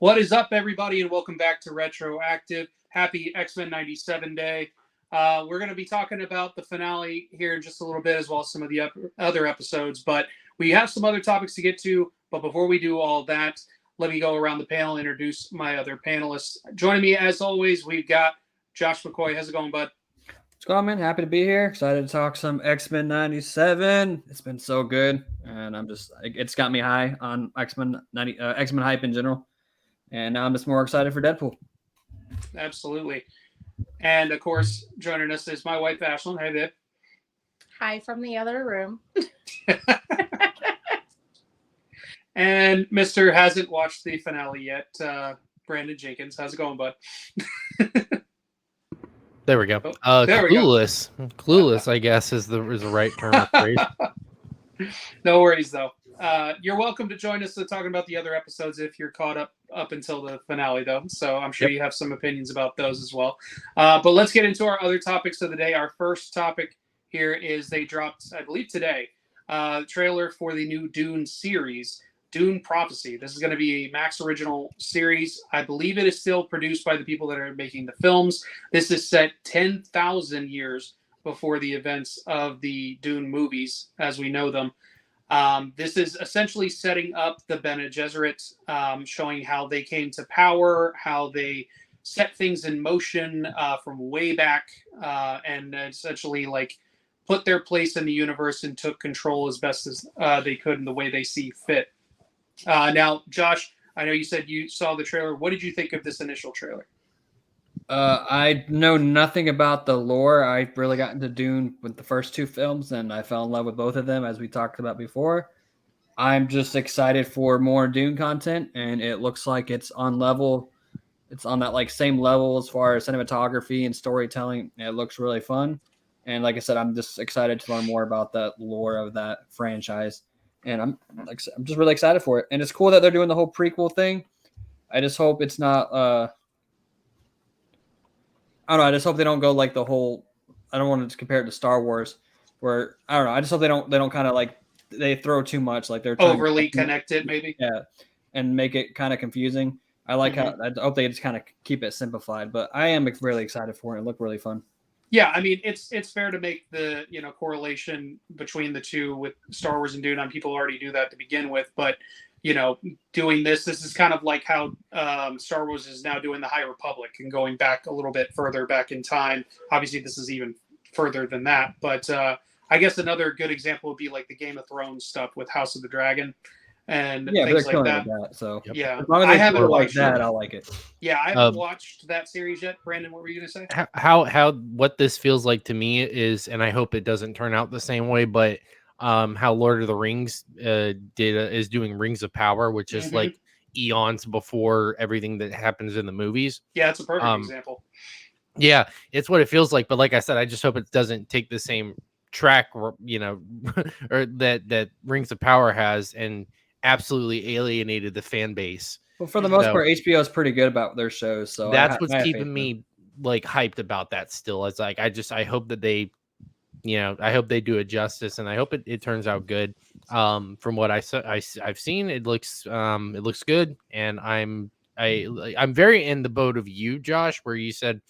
What is up, everybody, and welcome back to Retroactive. Happy X-Men 97 Day. We're going to be talking about the finale here in just a little bit, as well as some of the other episodes, but we have some other topics to get to. But before we do all that, let me go around the panel and introduce my other panelists. Joining me, as always, we've got Josh McCoy. How's it going, bud? What's going on, man? Happy to be here. Excited to talk some X-Men 97. It's been so good, and it's got me high on X-Men hype in general. And now I'm just more excited for Deadpool. Absolutely. And, of course, joining us is my wife, Ashlyn. Hey, babe. Hi from the other room. And Mr. hasn't watched the finale yet, Brandon Jenkins. How's it going, bud? There we go. There clueless. Clueless, I guess, is the right term of phrase. No worries, though. You're welcome to join us talking about the other episodes if you're caught up until the finale, though. So I'm sure you have some opinions about those as well. But let's get into our other topics of the day. Our first topic here is they dropped, I believe today, trailer for the new Dune series, Dune Prophecy. This is going to be a Max original series. I believe it is still produced by the people that are making the films. This is set 10,000 years before the events of the Dune movies as we know them. This is essentially setting up the Bene Gesserit, showing how they came to power, how they set things in motion from way back, and essentially like put their place in the universe and took control as best as they could in the way they see fit. Now, Josh, I know you said you saw the trailer. What did you think of this initial trailer? I know nothing about the lore. I really got into Dune with the first two films, and I fell in love with both of them, as we talked about before. I'm just excited for more Dune content, and it looks like it's on level. It's on that like same level as far as cinematography and storytelling. It looks really fun, and like I said, I'm just excited to learn more about the lore of that franchise. And I'm just really excited for it. And it's cool that they're doing the whole prequel thing. I just hope it's not. I don't know. I just hope they don't go like the whole. I don't want to compare it to Star Wars, where I don't know. I just hope they don't kind of like they throw too much, like they're overly connected, maybe. Yeah, and make it kind of confusing. I like how. I hope they just kind of keep it simplified. But I am really excited for it. It looked really fun. Yeah, I mean, it's fair to make the correlation between the two with Star Wars and Dune. And people already do that to begin with, but doing this is kind of like how Star Wars is now doing the High Republic and going back a little bit further back in time. Obviously, this is even further than that, but I guess another good example would be like the Game of Thrones stuff with House of the Dragon and things like that. So yeah, as long as I haven't watched that. I like it. Yeah, I haven't watched that series yet. Brandon, what were you gonna say? What this feels like to me is, and I hope it doesn't turn out the same way, but how Lord of the Rings is doing Rings of Power, which is like eons before everything that happens in the movies. Yeah, it's a perfect example. Yeah, it's what it feels like. But like I said, I just hope it doesn't take the same track, or that Rings of Power has, and absolutely alienated the fan base. Well, for the most part, HBO is pretty good about their shows, so that's what's keeping me like hyped about that. Still, it's like I hope that they, I hope they do it justice, and I hope it turns out good. From what I've seen, it looks good, and I'm very in the boat of you, Josh, where you said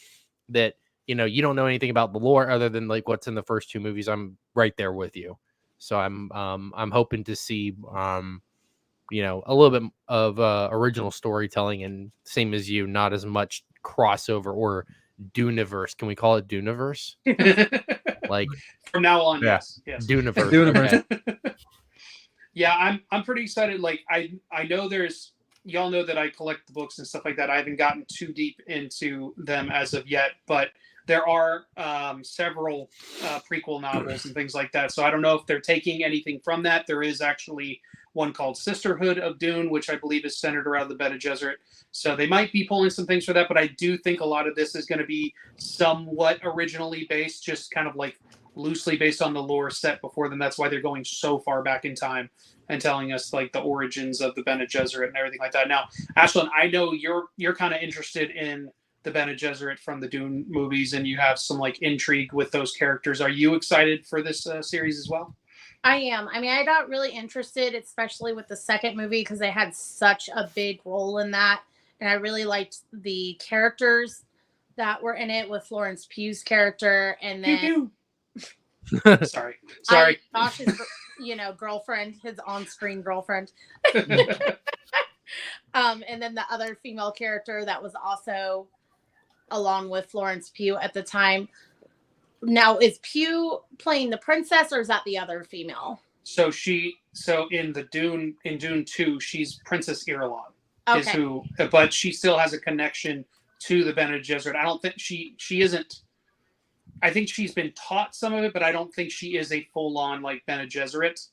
that you don't know anything about the lore other than like what's in the first two movies. I'm right there with you, so I'm hoping to see a little bit of original storytelling, and same as you, not as much crossover or Duneverse. Can we call it Duneverse? Like from now on, yeah. yes. Duneverse. Okay. Yeah, I'm pretty excited. Like I know y'all know that I collect the books and stuff like that. I haven't gotten too deep into them as of yet, but there are several prequel novels and things like that. So I don't know if they're taking anything from that. There is actually one called Sisterhood of Dune, which I believe is centered around the Bene Gesserit. So they might be pulling some things for that, but I do think a lot of this is going to be somewhat originally based, just kind of like loosely based on the lore set before them. That's why they're going so far back in time and telling us like the origins of the Bene Gesserit and everything like that. Now, Ashlyn, I know you're kind of interested in the Bene Gesserit from the Dune movies, and you have some like intrigue with those characters. Are you excited for this series as well? I am. I mean, I got really interested, especially with the second movie, because they had such a big role in that. and I really liked the characters that were in it with Florence Pugh's character, and then Pew, pew. Sorry. Josh's, girlfriend, his on-screen girlfriend. And then the other female character that was also along with Florence Pugh at the time. Now, is Pugh playing the princess, or is that the other female? So in Dune 2, she's Princess Irulan. Okay. But she still has a connection to the Bene Gesserit. I don't think she isn't. I think she's been taught some of it, but I don't think she is a full-on like Bene Gesserit,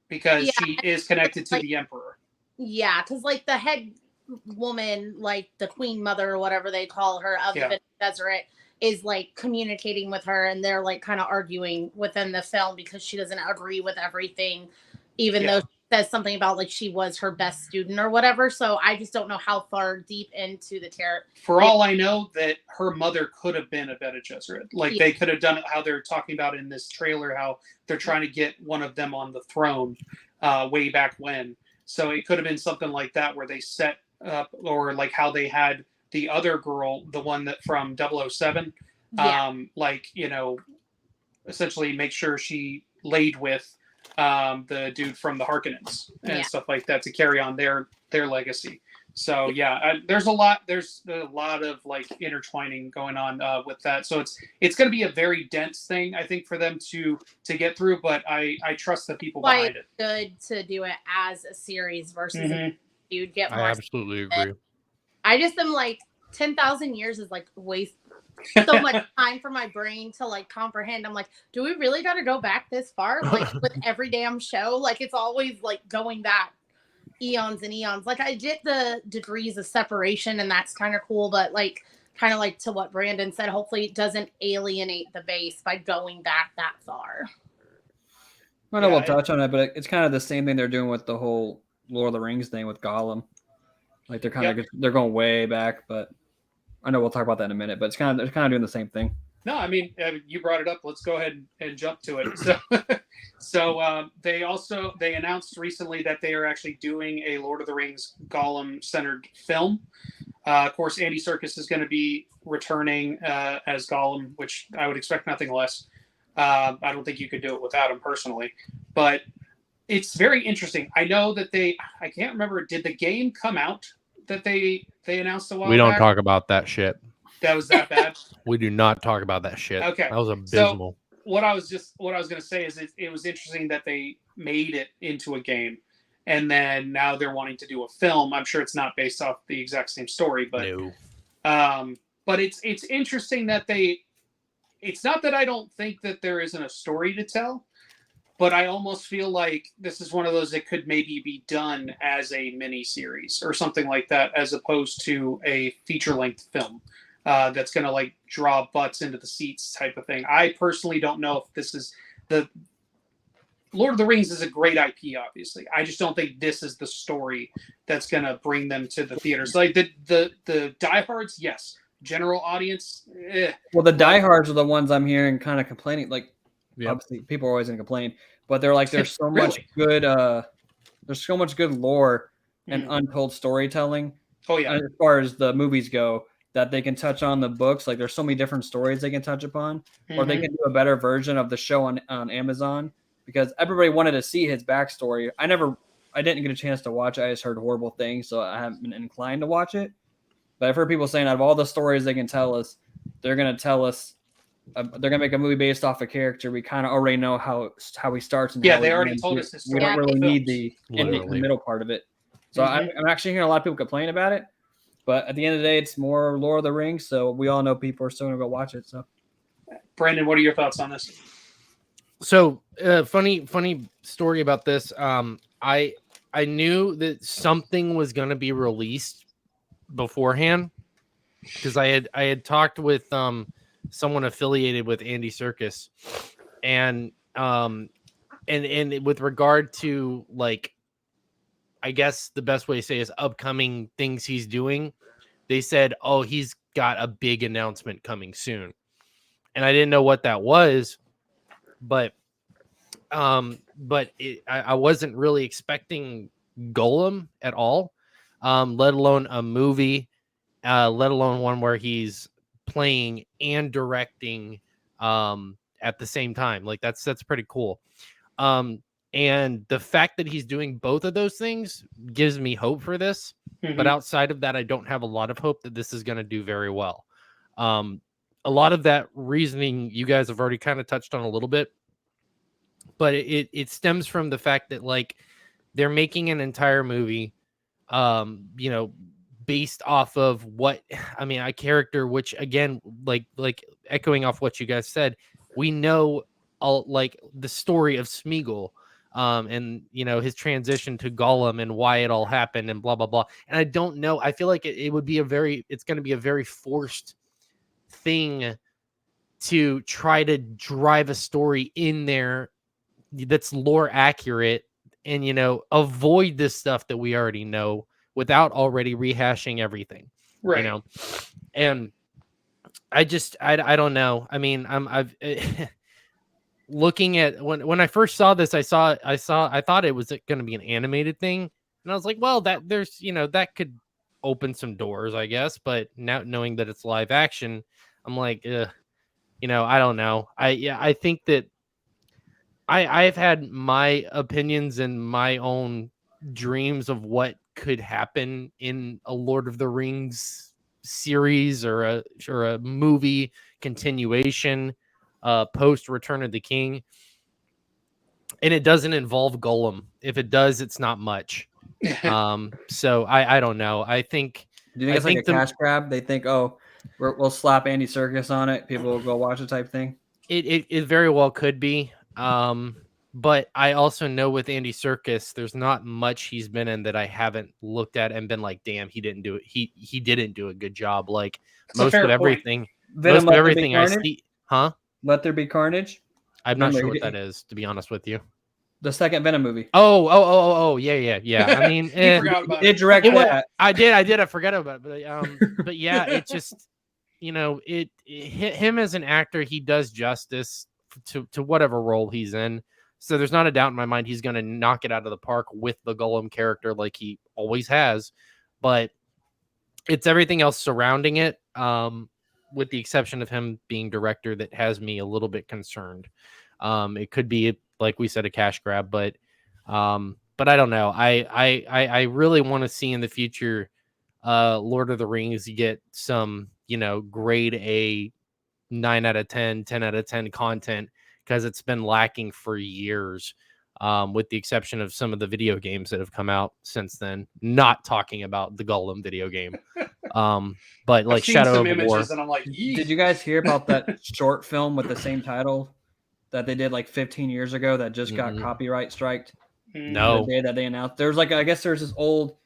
because she is connected to the Emperor. Yeah, because like the head woman, like the Queen Mother or whatever they call her of the Bene Gesserit, is like communicating with her, and they're like kind of arguing within the film because she doesn't agree with everything, even though she says something about like she was her best student or whatever. So I just don't know how far deep into the character. For all I know, that her mother could have been a Bene Gesserit. Like they could have done it how they're talking about in this trailer, how they're trying to get one of them on the throne way back when. So it could have been something like that where they set up, or like how they had the other girl, the one that from 007, essentially make sure she laid with the dude from the Harkonnens and stuff like that to carry on their legacy. So there's a lot of like intertwining going on with that. So it's going to be a very dense thing, I think, for them to get through. But I trust the people behind it. Good to do it as a series versus you'd get more. I absolutely agree. I just am like 10,000 years is like waste so much time for my brain to like comprehend. I'm like, do we really got to go back this far? Like with every damn show, like it's always like going back eons and eons. Like I get the degrees of separation, and that's kind of cool, but like kind of like to what Brandon said, hopefully it doesn't alienate the base by going back that far. I know we'll touch on it, but it's kind of the same thing they're doing with the whole Lord of the Rings thing with Gollum. Like they're kind of they're going way back, but I know we'll talk about that in a minute. But they're kind of doing the same thing. No, I mean, you brought it up. Let's go ahead and jump to it. So they announced recently that they are actually doing a Lord of the Rings Gollum-centered film. Of course, Andy Serkis is going to be returning as Gollum, which I would expect nothing less. I don't think you could do it without him personally, but it's very interesting. I know that I can't remember, did the game come out that they announced a while back? We don't talk about that shit. That was that bad? We do not talk about that shit. Okay. That was abysmal. So what I was going to say is it was interesting that they made it into a game, and then now they're wanting to do a film. I'm sure it's not based off the exact same story, but but it's interesting that it's not that I don't think that there isn't a story to tell, but I almost feel like this is one of those that could maybe be done as a mini series or something like that, as opposed to a feature-length film that's going to like draw butts into the seats type of thing. I personally don't know if this is the Lord of the Rings is a great IP, obviously. I just don't think this is the story that's going to bring them to the theaters. Like the diehards, yes. General audience, Well, the diehards are the ones I'm hearing kind of complaining. Like, obviously, people are always going to complain, but they're like, there's so much good, there's so much good lore and untold storytelling. Oh yeah, as far as the movies go, that they can touch on the books. Like, there's so many different stories they can touch upon, or they can do a better version of the show on Amazon, because everybody wanted to see his backstory. I didn't get a chance to watch it. I just heard horrible things, so I haven't been inclined to watch it. But I've heard people saying out of all the stories they can tell us, they're going to tell us, they're going to make a movie based off a character. We kind of already know how he starts. And they already told us this. We don't really need the middle part of it. So I'm actually hearing a lot of people complain about it. But at the end of the day, it's more Lord of the Rings. So we all know people are still going to go watch it. So, Brandon, what are your thoughts on this? So funny story about this. I knew that something was going to be released beforehand, because I had talked with someone affiliated with Andy Serkis, and with regard to, like, I guess the best way to say is upcoming things he's doing, they said, oh, he's got a big announcement coming soon, and I didn't know what that was, but I wasn't really expecting Gollum at all, let alone a movie let alone one where he's playing and directing at the same time. Like that's pretty cool. And the fact that he's doing both of those things gives me hope for this. But outside of that, I don't have a lot of hope that this is going to do very well. A lot of that reasoning you guys have already kind of touched on a little bit, but it stems from the fact that like they're making an entire movie, you know, based off of a character, which again, like echoing off what you guys said, we know all like the story of Smeagol, and you know, his transition to Gollum and why it all happened and blah, blah, blah. And I don't know, I feel like it would be it's going to be a very forced thing to try to drive a story in there that's lore accurate and, you know, avoid this stuff that we already know without already rehashing everything, Right. You know? And I don't know. I mean, I've looking at when I first saw this, I thought it was going to be an animated thing. And I was like, well, that there's, you know, that could open some doors, I guess. But now knowing that it's live action, I'm like, you know, I don't know. I think that I've had my opinions and my own dreams of what could happen in a Lord of the Rings series or a movie continuation post Return of the King. And it doesn't involve Gollum. If it does, it's not much. So I don't know. I think. Do you think it's like a cash grab? They think, oh, we'll slap Andy Serkis on it. People will go watch it type thing. It very well could be. But I also know with Andy Serkis, there's not much he's been in that I haven't looked at and been like, damn, he didn't do it. He didn't do a good job. Like most of everything I see, huh? Let There Be Carnage. I'm not sure what that is, to be honest with you. The second Venom movie. Oh, yeah. I mean, it directed that. I did. I forgot about it. But yeah, it just, you know, it him as an actor, he does justice to whatever role he's in. So there's not a doubt in my mind he's going to knock it out of the park with the Gollum character like he always has. But it's everything else surrounding it, with the exception of him being director, that has me a little bit concerned. It could be, like we said, a cash grab, but I don't know. I really want to see in the future Lord of the Rings get some, you know, grade A 9 out of 10, 10 out of 10 content, because it's been lacking for years, with the exception of some of the video games that have come out since then. Not talking about the Gollum video game. But like Shadow of War. And I'm like, did you guys hear about that short film with the same title that they did like 15 years ago that just got copyright striked? No. The day that they announced. There's like, I guess there's this old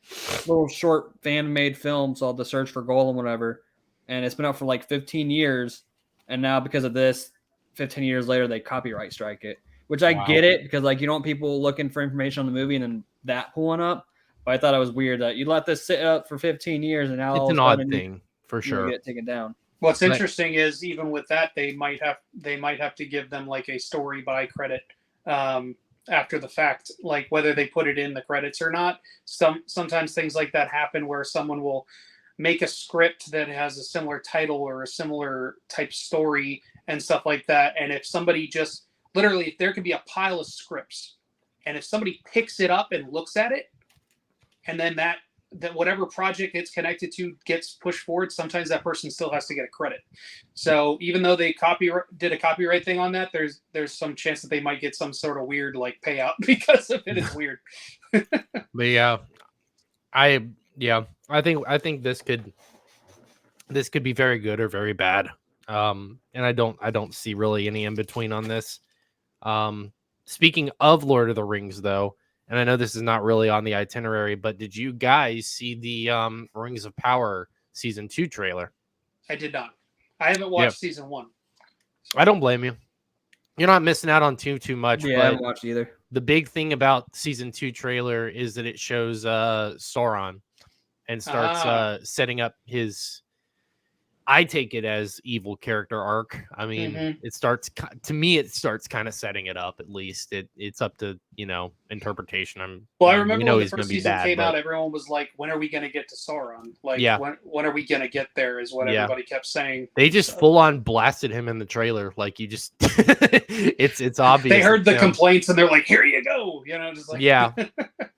little short fan-made film called The Search for Gollum, whatever, and it's been out for like 15 years, and now because of this, 15 years later, they copyright strike it, which I get it, because like you don't want people looking for information on the movie and then that pulling up. But I thought it was weird that you let this sit up for 15 years and now it's an odd thing for sure. Get it taken down. What's interesting is even with that, they might have to give them like a story by credit after the fact, like whether they put it in the credits or not. Sometimes things like that happen where someone will make a script that has a similar title or a similar type story and stuff like that. And if somebody just literally, there could be a pile of scripts, and if somebody picks it up and looks at it, and then that whatever project it's connected to gets pushed forward, sometimes that person still has to get a credit. So even though they did a copyright thing on that, there's some chance that they might get some sort of weird like payout because of it. It's weird. But yeah, I think this could be very good or very bad. And I don't see really any in between on this. Speaking of Lord of the Rings, though, and I know this is not really on the itinerary, but did you guys see the Rings of Power season 2 trailer? I did not. I haven't watched season 1. I don't blame you. You're not missing out on too much. Yeah, but I haven't watched either. The big thing about season 2 trailer is that it shows Sauron and starts setting up his I take it as evil character arc. I mean, it starts to me. It starts kind of setting it up. At least it's up to interpretation. Well, I remember we know when the he's going first to be season bad, came but out, everyone was like, "When are we going to get to Sauron? Like, Yeah. when are we going to get there?" Is what Yeah. everybody kept saying. they just full on blasted him in the trailer. Like you just, it's obvious. They heard the it's him. complaints and they're like, "Here you go," just like Yeah.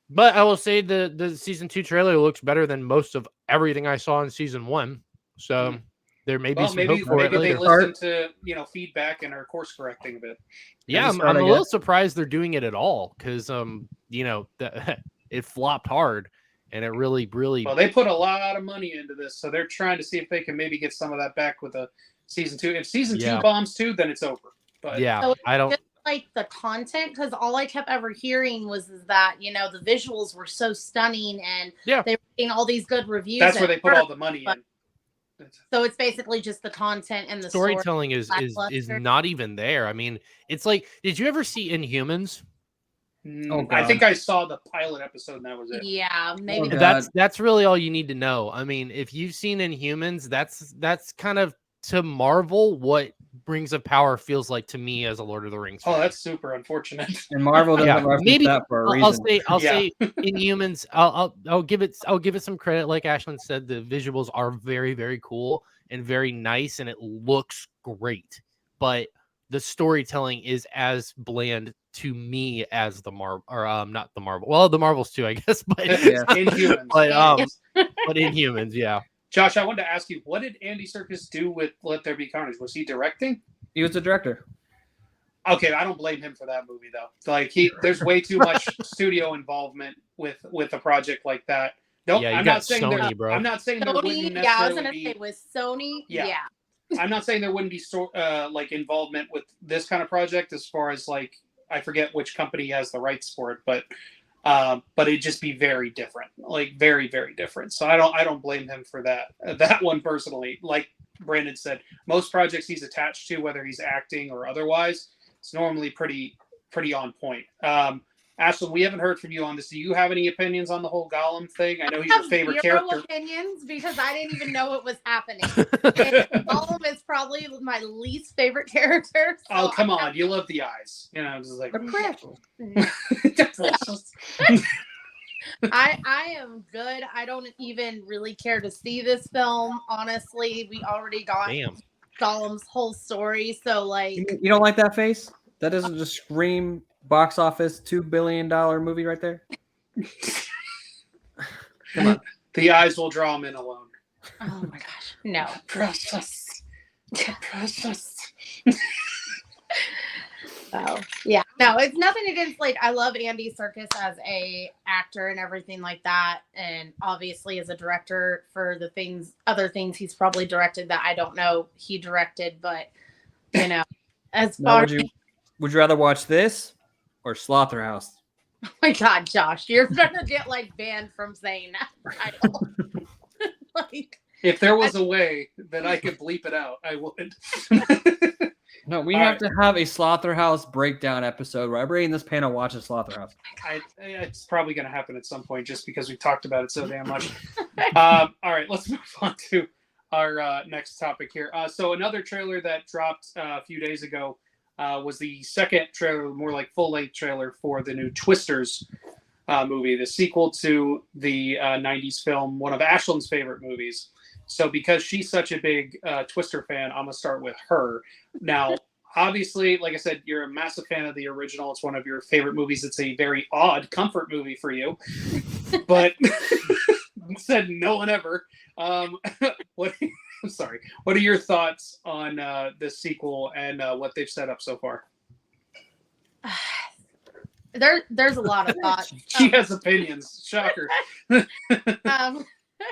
But I will say the season 2 trailer looks better than most of everything I saw in season 1. So there may be Well, some hope for it maybe they later. listen to feedback and are course correcting a bit. Yeah, I'm start, a I little guess. surprised they're doing it at all because it flopped hard and it really Well, they put a lot of money into this, so they're trying to see if they can maybe get some of that back with a season 2. If season 2 bombs too, then it's over. But yeah, So I don't. just like the content, because all I kept ever hearing was that the visuals were so stunning and Yeah. they were getting all these good reviews. that's where at they put all first. the money but- in. So it's basically just the content and the story. Storytelling is lackluster. not even there. I mean, it's like, did you ever see Inhumans? Oh, I God. think I saw the pilot episode and that was it. Yeah, maybe. Oh, God. That's really all you need to know. I mean, if you've seen Inhumans, that's kind of to Marvel what Rings of Power feels like to me as a Lord of the Rings fan. Oh, that's super unfortunate. And Marvel doesn't Yeah, reference maybe that for a reason. I'll Yeah. say Inhumans. I'll give it some credit. Like Ashlyn said, the visuals are very, very cool and very nice, and it looks great. But the storytelling is as bland to me as the Marvel, or not the Marvel. Well, the Marvels too, I guess. But Yeah. Inhumans. but Inhumans, yeah. Josh, I wanted to ask you, what did Andy Serkis do with Let There Be Carnage? Was he directing? He was the director. Okay, I don't blame him for that movie though. Like there's way too much studio involvement with a project like that. Nope, Yeah, you I'm got not saying Sony, bro. I'm not saying there wouldn't Sony, necessarily yeah, I was gonna be. say with Sony, Yeah. yeah. I'm not saying there wouldn't be like involvement with this kind of project as far as like I forget which company has the rights for it, but it'd just be very different, like very, very different. So I don't blame him for that one personally. Like Brandon said, most projects he's attached to, whether he's acting or otherwise, it's normally pretty on point. Ashlyn, we haven't heard from you on this. Do you have any opinions on the whole Gollum thing? I know he's your favorite zero character. opinions because I didn't even know it was happening. And Gollum is probably my least favorite character. So Oh, come on. You love the eyes. It's just like I am good. I don't even really care to see this film. Honestly, we already got Gollum's whole story. So like, You don't like that face? That doesn't just scream box office $2 billion movie right there. Come on. The eyes will draw him in alone. oh my gosh, no. Precious. So yeah, no, it's nothing against like I love Andy Serkis as a actor and everything like that, and obviously as a director for the other things he's probably directed that I don't know he directed, but as far as would you rather watch this or Slaughterhouse? oh my god, Josh, you're gonna get like banned from saying that title. Like, if there was a way that I could bleep it out, I would. No, we have to have a Slaughterhouse breakdown episode where everybody in this panel watches Slaughterhouse. It's probably going to happen at some point just because we talked about it so damn much. All right, let's move on to our next topic here. So another trailer that dropped a few days ago was the second trailer, more like full-length trailer for the new Twisters movie, the sequel to the 90s film, one of Ashlyn's favorite movies. So because she's such a big Twister fan, I'm going to start with her. Now, obviously, like I said, you're a massive fan of the original. It's one of your favorite movies. It's a very odd comfort movie for you. But said no one ever. What are your thoughts on this sequel and what they've set up so far? There's a lot of thoughts. She has opinions. Shocker.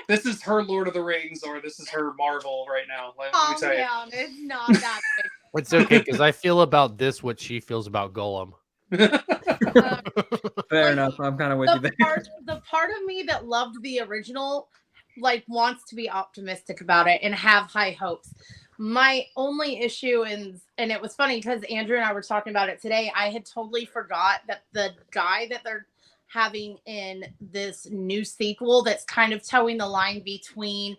This is her Lord of the Rings, or this is her Marvel right now. Let me tell you. Down. It's not that big. It's okay because I feel about this what she feels about Gollum. Fair enough. I'm kind of with you there. The part of me that loved the original, like, wants to be optimistic about it and have high hopes. My only issue is, and it was funny because Andrew and I were talking about it today, I had totally forgot that the guy that they're having in this new sequel that's kind of towing the line between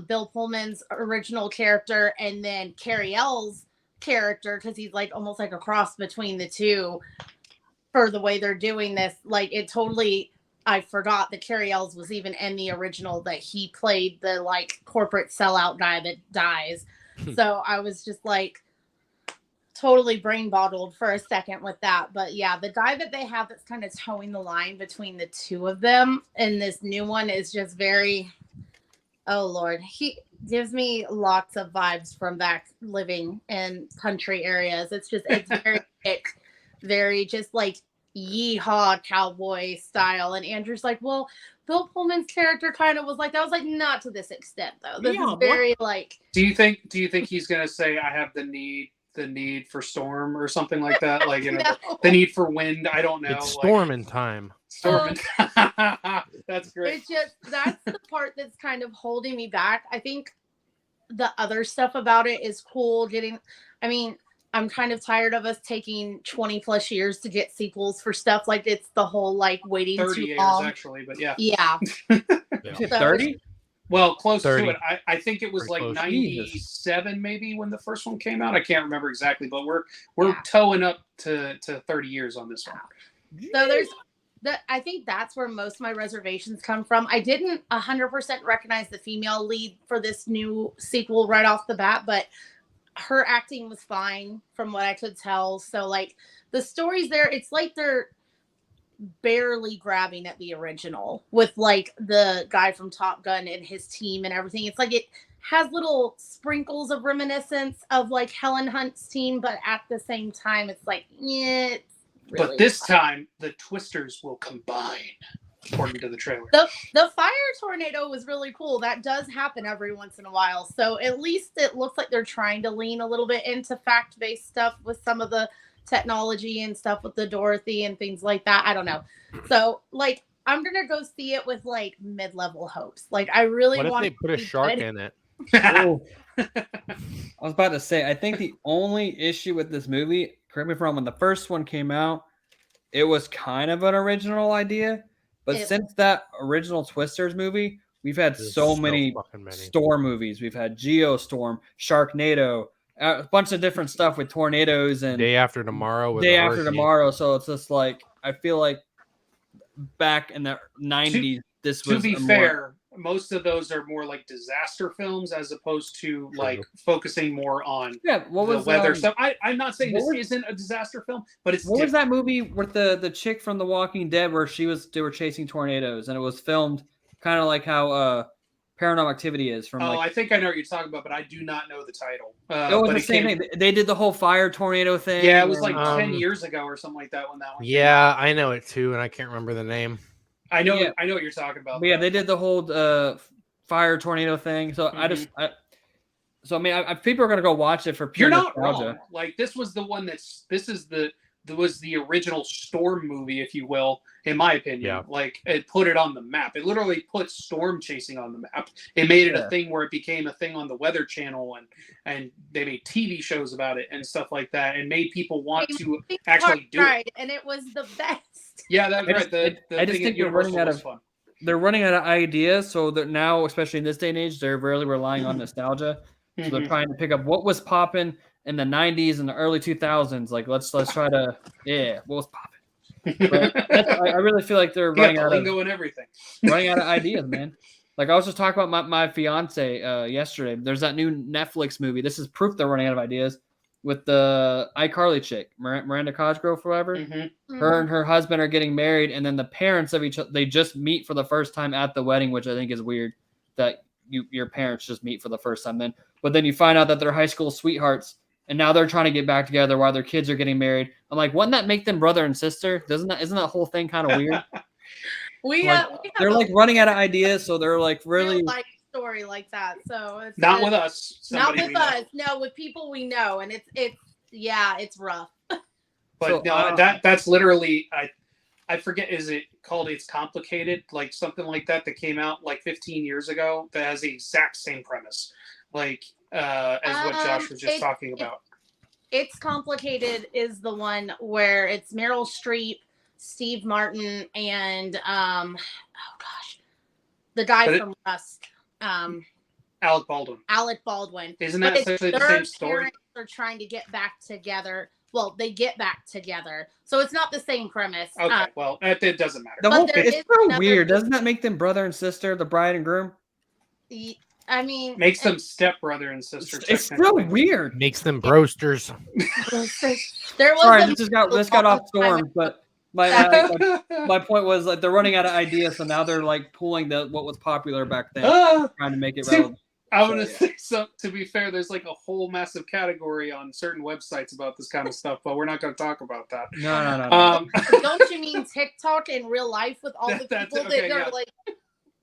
Bill Pullman's original character and then Carrie L's character, because he's like almost like a cross between the two for the way they're doing this. Like it totally, I forgot that Carrie Ells was even in the original, that he played the like corporate sellout guy that dies. So I was just like totally brain bottled for a second with that. But yeah, the guy that they have that's kind of towing the line between the two of them in this new one is just very, oh Lord, he gives me lots of vibes from back living in country areas. It's very thick, very just like yeehaw cowboy style. And Andrew's like, well, Bill Pullman's character kind of was like that. I was like, not to this extent though. This is very like. Do you think he's gonna say I have the need for storm or something like that? Like, you know, No. the need for wind. I don't know. It's storming time. Storming. That's great. It's just, that's the part that's kind of holding me back. I think the other stuff about it is cool. I'm kind of tired of us taking 20 plus years to get sequels for stuff. Like it's the whole like waiting 30 too years long. actually, but yeah. Yeah. 30? Well, close 30. to it. I think it was Pretty like close. 97 maybe when the first one came out. I can't remember exactly, but we're Yeah. towing up to 30 years on this one. So I think that's where most of my reservations come from. I didn't 100% recognize the female lead for this new sequel right off the bat, but her acting was fine from what I could tell. So like the stories there, it's like they're barely grabbing at the original with like the guy from Top Gun and his team and everything. It's like it has little sprinkles of reminiscence of like Helen Hunt's team, but at the same time, it's like, yeah. It's really But this time, the twisters will combine, according to the trailer. The fire tornado was really cool. That does happen every once in a while. So at least it looks like they're trying to lean a little bit into fact-based stuff with some of the technology and stuff with the Dorothy and things like that. I don't know. So like I'm gonna go see it with like mid-level hopes. Like I really What want if they put a shark in it? Oh. I was about to say, I think the only issue with this movie, correct me if I'm wrong, when the first one came out, it was kind of an original idea. But since that original Twisters movie, we've had so many storm movies. We've had Geostorm, Sharknado, a bunch of different stuff with tornadoes and Day After Tomorrow. So it's just like I feel like back in the 90s, this was. To be fair, most of those are more like disaster films as opposed to like focusing more on the weather stuff. I'm not saying this isn't a disaster film, but it's what was that movie with the chick from The Walking Dead where they were chasing tornadoes and it was filmed kind of like how Paranormal Activity is from I think I know what you're talking about, but I do not know the title. It was the same thing. They did the whole fire tornado thing. Yeah, it was like 10 years ago or something like that when that one came Yeah, out. I know it too, and I can't remember the name. I know what you're talking about. But yeah, they did the whole fire tornado thing. So people are gonna go watch it for pure You're not nostalgia. wrong. Like this was the one was the original Storm movie, if you will, in my opinion. Yeah. Like it put it on the map. It literally put storm chasing on the map. It made it a thing where it became a thing on the Weather Channel, and they made TV shows about it and stuff like that, and made people want to actually do it. And it was the best. Yeah, that's right. I just think they're running out of fun. They're running out of ideas, so that now, especially in this day and age, they're really relying on nostalgia. So they're trying to pick up what was popping in the 90s and the early 2000s. Like let's try to what was popping. I really feel like they're running out of lingo and everything. Running out of ideas, man. Like I was just talking about my fiance yesterday. There's that new Netflix movie. This is proof they're running out of ideas with the iCarly chick, Miranda Cosgrove, forever. Her and her husband are getting married, and then the parents of each other, they just meet for the first time at the wedding, which I think is weird that your parents just meet for the first time then. But then you find out that they're high school sweethearts, and now they're trying to get back together while their kids are getting married. I'm like, wouldn't that make them brother and sister? Isn't that whole thing kind of weird? They're like running out of ideas, so they're like really like story like that. So it's not with us. Not with us. No, with people we know, and it's rough. But no, that's literally I forget. Is it called It's Complicated? Like something like that came out like 15 years ago that has the exact same premise, like as what Josh was just talking about. It's Complicated is the one where it's Meryl Streep, Steve Martin, and the guy from Rust. Alec Baldwin. Alec Baldwin. Isn't that But essentially the their same story? parents are trying to get back together. Well, they get back together, so it's not the same premise. Okay, well, it doesn't matter. The But whole there it's is so another weird. movie- Doesn't that make them brother and sister, the bride and groom? I mean, Makes them stepbrother and sister. It's so technically. weird. Makes them broasters. there was Sorry, a this got long off time storm, but my point was like they're running out of ideas, so now they're like pulling what was popular back then, trying to make it relevant. I'm gonna say so. To be fair, there's like a whole massive category on certain websites about this kind of stuff, but we're not going to talk about that. No. Don't you mean TikTok in real life with all the people that are like?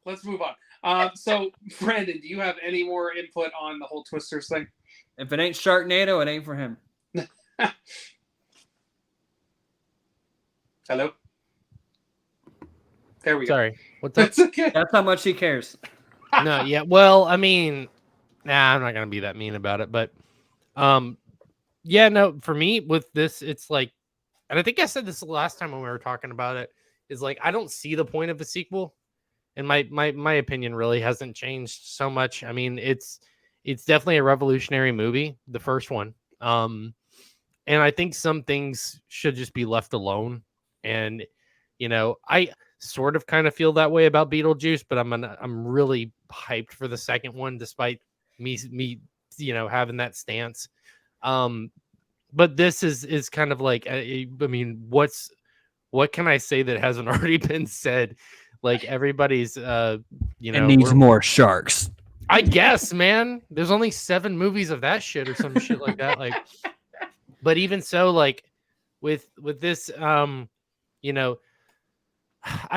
Let's move on. So, Brandon, do you have any more input on the whole Twisters thing? If it ain't Sharknado, it ain't for him. Hello. There we go. Sorry. What's up? That's okay. That's how much he cares. No, yeah. Well, I mean, I'm not gonna be that mean about it, but yeah, no, for me with this, it's like, and I think I said this the last time when we were talking about it, is like I don't see the point of a sequel. And my opinion really hasn't changed so much. I mean, it's definitely a revolutionary movie, the first one. And I think some things should just be left alone. And I sort of kind of feel that way about Beetlejuice, but I'm really hyped for the second one, despite me having that stance. But this is kind of like, I mean, what can I say that hasn't already been said? Like everybody's, it needs more sharks. I guess, man. There's only 7 movies of that shit or some shit like that. Like, but even so, like with this, I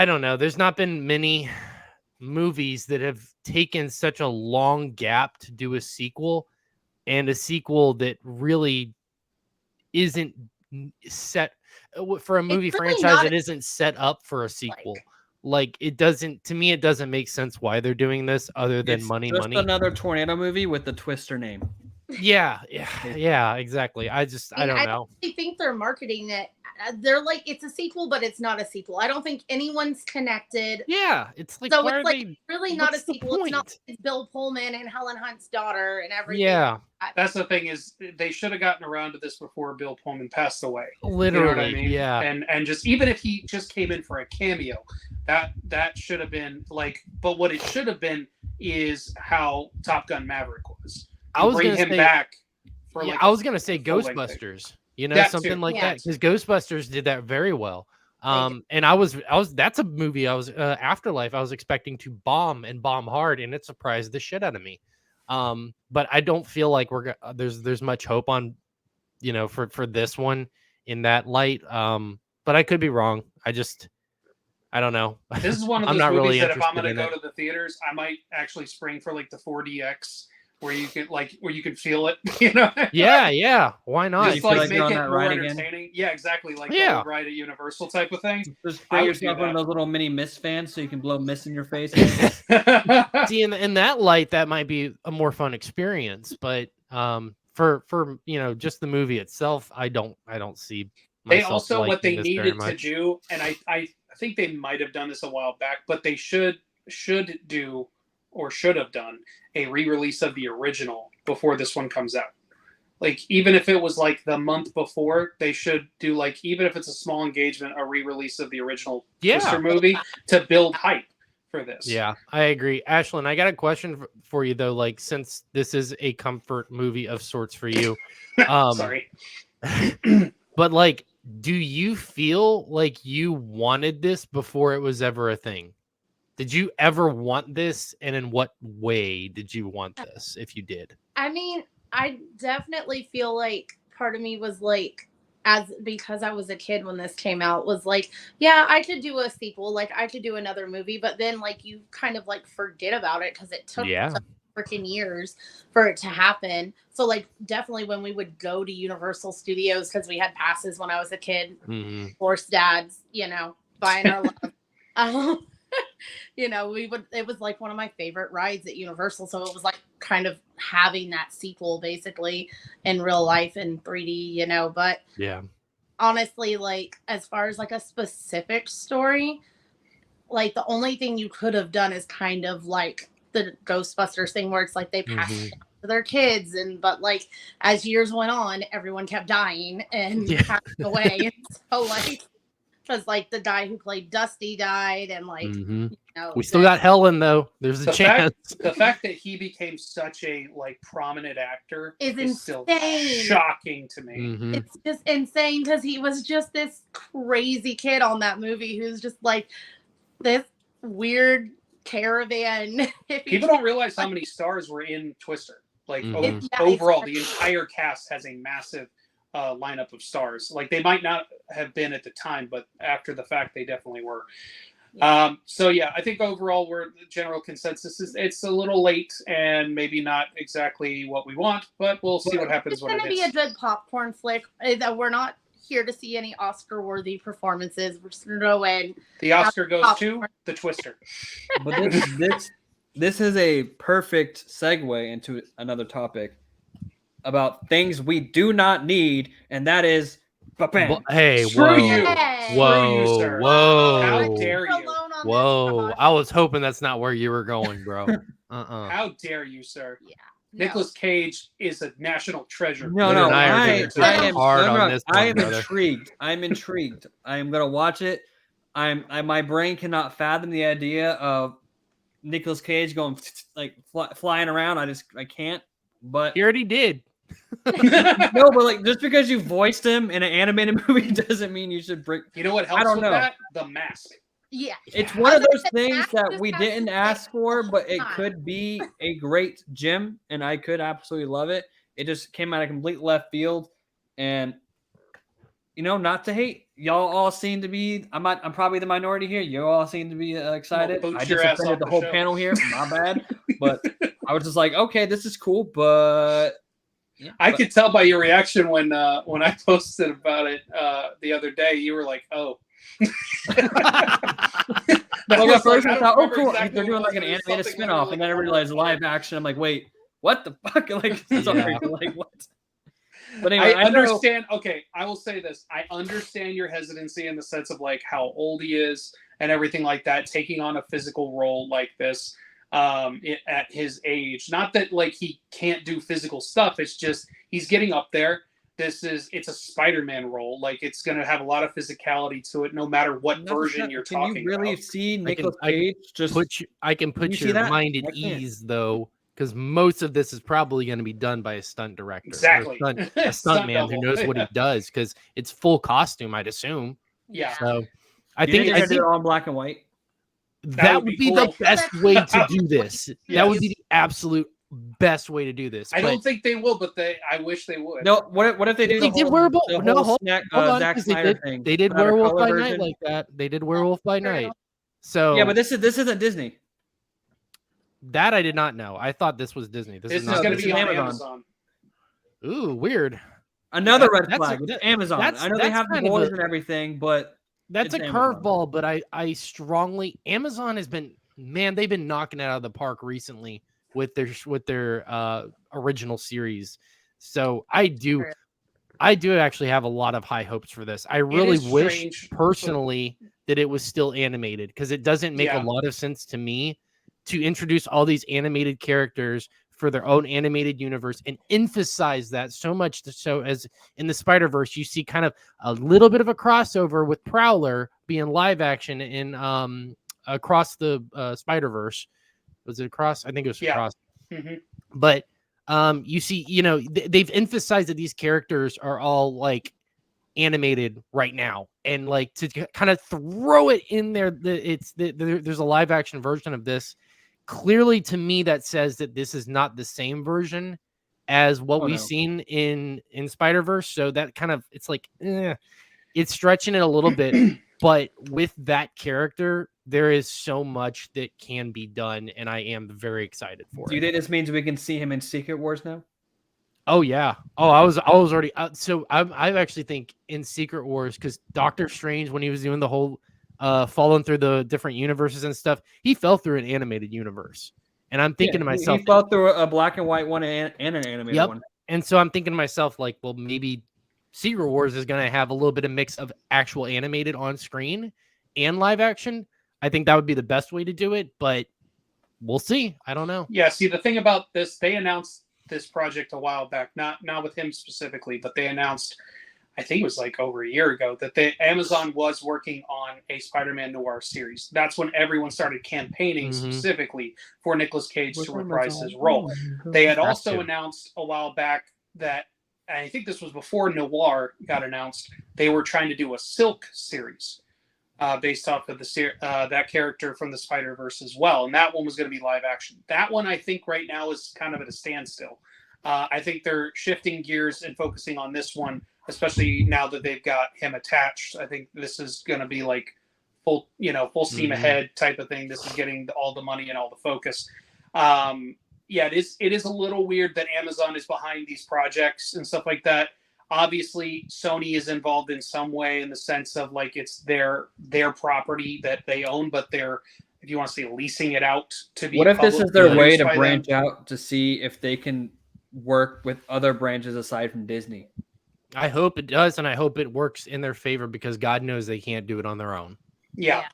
don't know. There's not been many movies that have taken such a long gap to do a sequel, and a sequel that really isn't set for a movie franchise that isn't set up for a sequel. Like it doesn't, to me, it doesn't make sense why they're doing this other than money. Another tornado movie with the Twister name. Yeah, exactly. I don't know. I think they're marketing it. They're like, it's a sequel, but it's not a sequel. I don't think anyone's connected. Yeah, it's like, so it's like really not a sequel. Point? It's not like it's Bill Pullman and Helen Hunt's daughter and everything. Yeah, that's the thing, is they should have gotten around to this before Bill Pullman passed away. Literally, you know what I mean? Yeah. And just even if he just came in for a cameo, that should have been like. But what it should have been is how Top Gun Maverick was. I was bring gonna him say, back for I was gonna say Ghostbusters. Something like that, because Ghostbusters did that very well. And I was that's a movie I was Afterlife. I was expecting to bomb hard, and it surprised the shit out of me. But I don't feel like there's much hope on, for this one in that light. But I could be wrong. I don't know. This is one of those movies that if I'm gonna go to the theaters, I might actually spring for like the 4DX. Where you can feel it, Yeah. Why not? Just like make it more entertaining. Again? Yeah, exactly. Like the old ride at Universal type of thing. Just bring yourself one of those little mini mist fans so you can blow mist in your face. See, in that light, that might be a more fun experience. But for just the movie itself, I don't see. They also what they needed to do, and I think they might have done this a while back, but they should do. Or should have done a re-release of the original before this one comes out. Like, even if it was like the month before, they should do, like, even if it's a small engagement, a re-release of the original Twister movie to build hype for this. Yeah, I agree. Ashlyn, I got a question for you though. Like, since this is a comfort movie of sorts for you, sorry, but like, do you feel like you wanted this before it was ever a thing? Did you ever want this, and in what way did you want this, if you did? I mean, I definitely feel like part of me was like, because I was a kid when this came out, was like, yeah, I could do a sequel, like I could do another movie, but then like you kind of like forget about it because it took freaking years for it to happen. So like definitely when we would go to Universal Studios, because we had passes when I was a kid, force dads, buying our love. It was like one of my favorite rides at Universal. So it was like kind of having that sequel basically in real life in 3D, but yeah, honestly, like as far as like a specific story, like the only thing you could have done is kind of like the Ghostbusters thing where it's like they pass Mhm. it down to their kids, but like as years went on, everyone kept dying and Yeah. passing away. And so like, because like the guy who played Dusty died, and like Mhm. you know, We still got Helen though. There's a The chance. fact that he became such a like prominent actor is still insane. shocking to me. Mhm. It's just insane because he was just this crazy kid on that movie who's just like this weird caravan hippie People kid. don't realize how many stars were in Twister. Like Mhm. Yeah, overall, it's- the entire cast has a massive lineup of stars. Like they might not have been at the time, but after the fact, they definitely were. So yeah, I think overall, the general consensus is it's a little late and maybe not exactly what we want, but we'll see what happens It's when going to it be a is. good popcorn flick. That we're not here to see any Oscar-worthy performances. We're just going to go in. The Oscar goes to the Twister. But this is a perfect segue into another topic about things we do not need, and that is ba-bam. Hey, Screw whoa. you. Hey. Screw you, sir. Whoa. How dare you? Alone on Whoa. this I was hoping that's not where you were going, bro. How dare you, sir? Yeah. Nicolas Cage is a national treasure. No, You no, and I are I gonna take am hard no, no, on this I one, am brother. intrigued. I'm intrigued. I am gonna watch it. My brain cannot fathom the idea of Nicolas Cage going like flying around. I can't. But He already did. no, but like just because you voiced him in an animated movie doesn't mean you should bring. You know what helps I don't with know. that? The mask. Yeah. It's I one was of those gonna say, things Max that just we has didn't to ask say for, all but the it time. could be a great gem, and I could absolutely love it. It just came out of complete left field, and not to hate, y'all all seem to be. I'm probably the minority here. You all seem to be excited. Well, boot I your just ass offended off the the whole show. panel here. My bad, but I was just like, okay, this is cool, but yeah, I could tell by your reaction when I posted about it the other day. You were like, "Oh." Well, at first I don't thought, oh, remember cool, exactly they're doing what like it an was, animated something spinoff, and then I realized live action. I'm like, wait, what the fuck? Like, sorry, Yeah. like what? But anyway, I know- understand. Okay, I will say this. I understand your hesitancy in the sense of like how old he is and everything like that, taking on a physical role like this at his age. Not that like he can't do physical stuff. It's just he's getting up there. It's a Spider-Man role. Like it's going to have a lot of physicality to it, no matter what version you're Can talking you really about. see I can- Nicolas I can Cage just I can you put see your that? mind at I can't. ease though, because most of this is probably going to be done by a stunt director. or Exactly. a stunt man who double. knows what he does, because it's full costume, I'd assume. Yeah. So I Do you think they're gonna do it all in black and white? that would would be be the cool. best way to do this. Yes. That would be the absolute best way to do this. I But don't think they will, but I wish they would. No, what if they do They the did whole, Werewolf. the No, whole hold snack, on, Zack 'cause Snyder thing? they did Put out a Werewolf color by version? Night like that. They did Werewolf by Fair Night. enough. So Yeah, but this isn't Disney. that I did not know. I thought this was Disney. This This is is not going to this be is on Amazon. Amazon. Ooh, weird. Another That- red that's flag. a- It's that- Amazon. that's- I know they that's have the kind of boys a- and everything, but That's it's a Amazon. curveball, but I strongly Amazon has been they've been knocking it out of the park recently with their original series. So I do actually have a lot of high hopes for this. I really is wish strange, personally that it was still animated, because it doesn't make Yeah. a lot of sense to me to introduce all these animated characters for their own animated universe and emphasize that so much. So as in the Spider-Verse, you see kind of a little bit of a crossover with Prowler being live action in Across the Spider-Verse. Was it Across? I think it was Yeah. Across. Mhm. But you see, they've emphasized that these characters are all like animated right now, and like to kind of throw it in there, there's a live action version of this. Clearly, to me, that says that this is not the same version as what we've no. seen in Spider-Verse. So that kind of, it's like, it's stretching it a little bit. But with that character, there is so much that can be done, and I am very excited for Do you it. think this means we can see him in Secret Wars now? Oh yeah. Oh, I was already so I actually think in Secret Wars, because Doctor Strange, when he was doing the whole falling through the different universes and stuff, he fell through an animated universe. And I'm thinking to myself, he fell through a black and white one and an animated Yep. one. And so I'm thinking to myself, like, well, maybe Secret Wars is going to have a little bit of mix of actual animated on screen and live action. I think that would be the best way to do it. But we'll see. I don't know. Yeah, see, the thing about this, they announced this project a while back, not with him specifically, but they announced, I think it was like over a year ago, that Amazon was working on a Spider-Man Noir series. That's when everyone started campaigning specifically for Nicolas Cage to reprise his role. They had also announced a while back that, and I think this was before Noir got announced, they were trying to do a Silk series. Based off of that character from the Spider-Verse as well. And that one was going to be live action. That one, I think, right now is kind of at a standstill. I think they're shifting gears and focusing on this one, especially now that they've got him attached. I think this is going to be like full steam ahead type of thing. This is getting all the money and all the focus. Yeah, it is a little weird that Amazon is behind these projects and stuff like that. Obviously, Sony is involved in some way in the sense of like it's their property that they own, but they're, if you want to say, leasing it out to be. What if this is their way to branch out to see if they can work with other branches aside from Disney? I hope it does, and I hope it works in their favor because God knows they can't do it on their own. Yeah.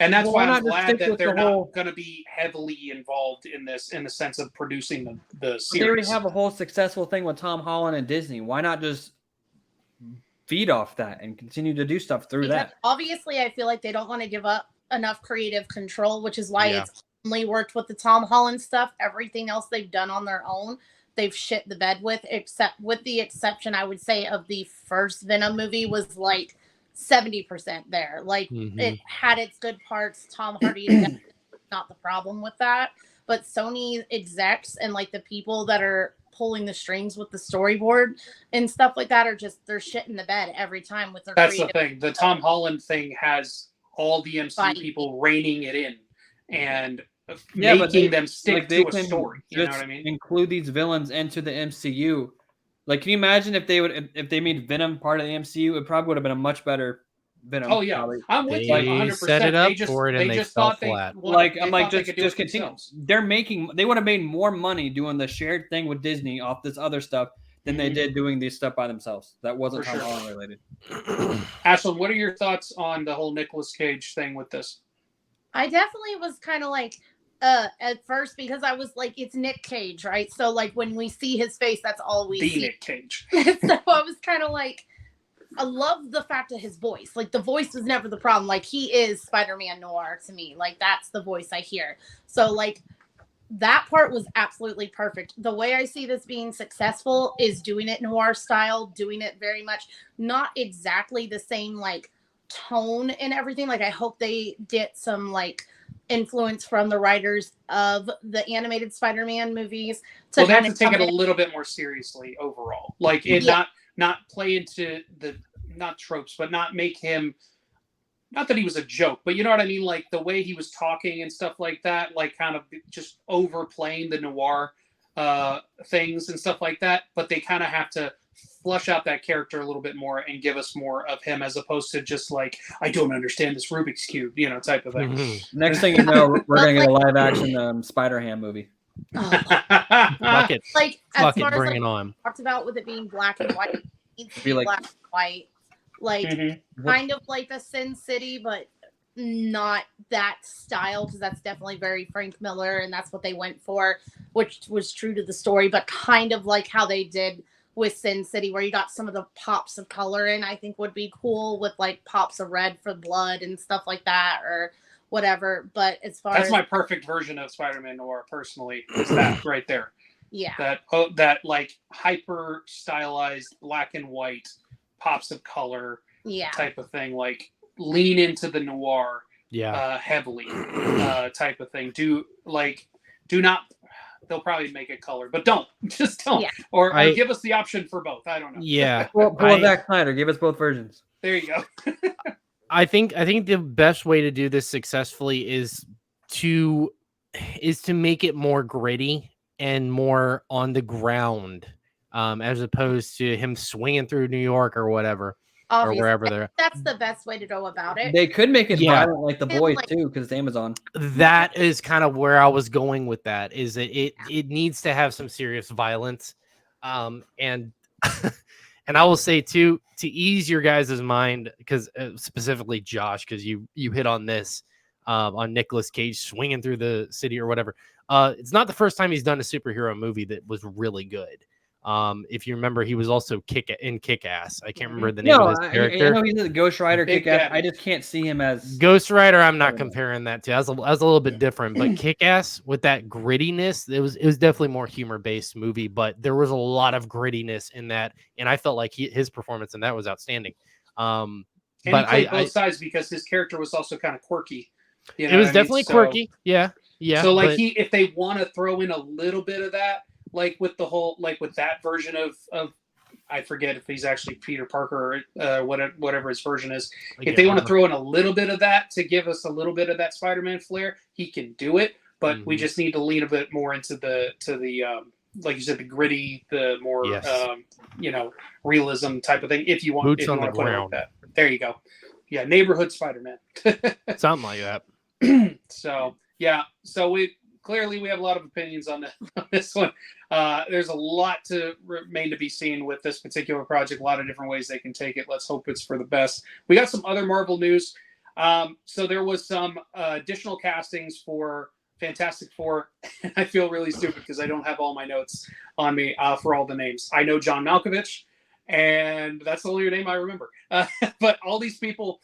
And that's why I'm glad that they're not going to be heavily involved in this in the sense of producing the series. They already have a whole successful thing with Tom Holland and Disney. Why not just feed off that and continue to do stuff through that? Obviously, I feel like they don't want to give up enough creative control, which is why it's only worked with the Tom Holland stuff. Everything else they've done on their own, they've shit the bed with, except with the exception, I would say, of the first Venom movie was like 70% there. Like it had its good parts. Tom Hardy is not the problem with that, but Sony execs and like the people that are pulling the strings with the storyboard and stuff like that are just, they're shit in the bed every time with their That's the thing. The Tom Holland thing has all the MCU people reining it in and making them stick to a story. You know what I mean? Include these villains into the MCU. Like, can you imagine if they made Venom part of the MCU? It probably would have been a much better Venom. Oh yeah, probably. I'm with you 100%. Set it up for it, and they fell flat. Just continue. They would have made more money doing the shared thing with Disney off this other stuff than they did doing these stuff by themselves. That wasn't Tom Holland related. Ashlyn, what are your thoughts on the whole Nicolas Cage thing with this? I definitely was kind of like, at first, because I was like, it's Nick Cage, right? So like when we see his face, that's all we see. Nick Cage. So I was kind of like, I love the fact of his voice. Like the voice was never the problem. Like he is Spider-Man Noir to me. Like that's the voice I hear. So like that part was absolutely perfect. The way I see this being successful is doing it Noir style, doing it very much, not exactly the same like tone and everything. Like I hope they get some like influence from the writers of the animated Spider-Man movies. Well, they have to take it a little bit more seriously overall. Like it not play into the not tropes, but not make him, not that he was a joke, but you know what I mean? Like the way he was talking and stuff like that, like kind of just overplaying the noir things and stuff like that. But they kind of have to flush out that character a little bit more and give us more of him as opposed to just like, I don't understand this Rubik's Cube, type of thing. Next thing you know, we're going to get a live action Spider-Ham movie. Fuck it. Like, Fuck as far it, bring as, it on. Talked about with it being black and white, it needs to be like, black and white. Like, kind of like a Sin City, but not that style, because that's definitely very Frank Miller, and that's what they went for, which was true to the story, but kind of like how they did with Sin City, where you got some of the pops of color in, I think would be cool, with like pops of red for blood and stuff like that, or whatever. But as far that's my perfect version of Spider-Man Noir, personally, is that right there. Yeah. That like hyper stylized black and white pops of color type of thing. Like lean into the noir heavily type of thing. Do not. They'll probably make it color, but just don't. Yeah. Or give us the option for both. I don't know. Yeah. Pull Zack Snyder. Give us both versions. There you go. I think the best way to do this successfully is to make it more gritty and more on the ground, as opposed to him swinging through New York or whatever. Obviously, or wherever they're. That's the best way to go about it. They could make it violent like The Boys too, because it's Amazon. That is kind of where I was going with that. Is that it needs to have some serious violence, and and I will say too, to ease your guys' mind, because specifically Josh, because you hit on this. on Nicolas Cage swinging through the city or whatever. It's not the first time he's done a superhero movie that was really good. If you remember, he was also Kick-Ass. I can't remember the name of his character. I know he's a Ghost Rider, Big Kick-Ass. Daddy. I just can't see him as Ghost Rider. I'm not comparing that to. That's a little bit different, but Kick-Ass with that grittiness, it was definitely more humor based movie, but there was a lot of grittiness in that, and I felt like his performance in that was outstanding. And But he played both sides because his character was also kind of quirky. You know it was what I mean? definitely So- quirky. Yeah. So like but- if they want to throw in a little bit of that, like with the whole, like with that version of I forget if he's actually Peter Parker or whatever his version is. If they want to throw in a little bit of that to give us a little bit of that Spider-Man flair, he can do it. But we just need to lean a bit more into the like you said, the gritty, the more realism type of thing. If you want, Boots if you on want the to put it like ground. that. There you go. Yeah, neighborhood Spider-Man. something like that. So we have a lot of opinions on this one. There's a lot to remain to be seen with this particular project. A lot of different ways they can take it. Let's hope it's for the best. We got some other Marvel news. So there was some additional castings for Fantastic Four. I feel really stupid because I don't have all my notes on me for all the names. I know John Malkovich, and that's the only name I remember. But all these people,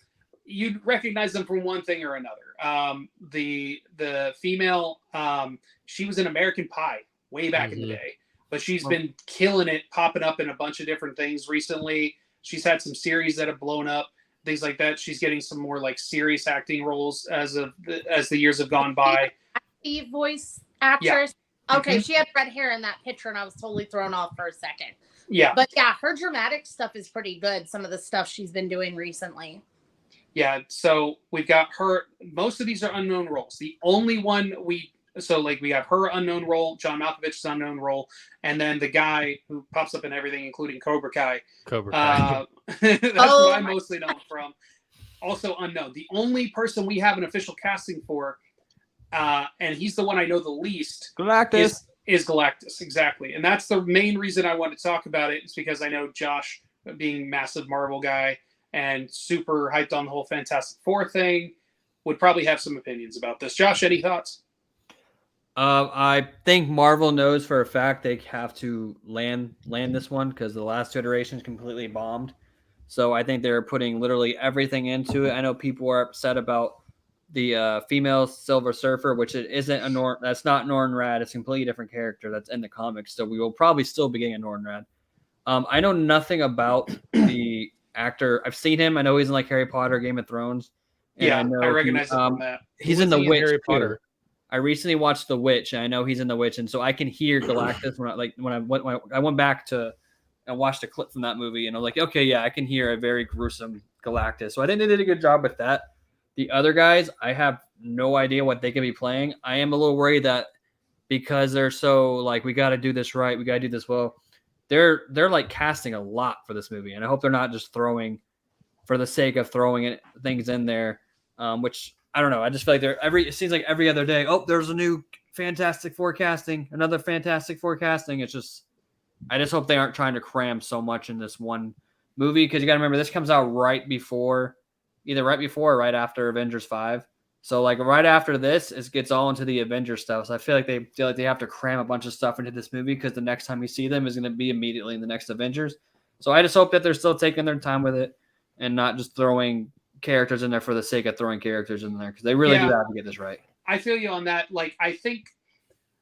you'd recognize them from one thing or another. The female, she was in American Pie way back in the day, but she's been killing it, popping up in a bunch of different things recently. She's had some series that have blown up, things like that. She's getting some more like serious acting roles as the years have gone by. Voice actress. Yeah. Okay, she had red hair in that picture, and I was totally thrown off for a second. Yeah. But yeah, her dramatic stuff is pretty good. Some of the stuff she's been doing recently. Yeah, so we've got her. Most of these are unknown roles. The only one we have her unknown role, John Malkovich's unknown role, and then the guy who pops up in everything, including Cobra Kai. That's what I mostly know him from. Also unknown. The only person we have an official casting for, and he's the one I know the least, Galactus. Is Galactus, exactly. And that's the main reason I want to talk about it. Is because I know Josh, being massive Marvel guy and super hyped on the whole Fantastic Four thing, would probably have some opinions about this. Josh, any thoughts? I think Marvel knows for a fact they have to land this one because the last two iterations completely bombed. So I think they're putting literally everything into it. I know people are upset about the female Silver Surfer, which it isn't that's not Norrin Rad. It's a completely different character that's in the comics. So we will probably still be getting a Norrin Rad. I know nothing about the actor. I've seen him. I know he's in like Harry Potter, Game of Thrones. And I recognize him from that. He's in The Witch. Harry Potter. I recently watched The Witch, and I know he's in The Witch, and so I can hear Galactus when I went back to and watched a clip from that movie, and I'm like, okay, yeah, I can hear a very gruesome Galactus. So I think they did a good job with that. The other guys, I have no idea what they could be playing. I am a little worried that because they're so like, we got to do this right, we got to do this well. They're like casting a lot for this movie, and I hope they're not just throwing for the sake of throwing things in there, which I don't know. I just feel like it seems like every other day, oh, there's a new Fantastic Four casting, another Fantastic Four casting. It's just, I just hope they aren't trying to cram so much in this one movie, because you got to remember this comes out either right before or right after Avengers 5. So like right after this, it gets all into the Avengers stuff. So I feel like they have to cram a bunch of stuff into this movie because the next time you see them is going to be immediately in the next Avengers. So I just hope that they're still taking their time with it and not just throwing characters in there for the sake of throwing characters in there, because they really do have to get this right. I feel you on that. Like, I think,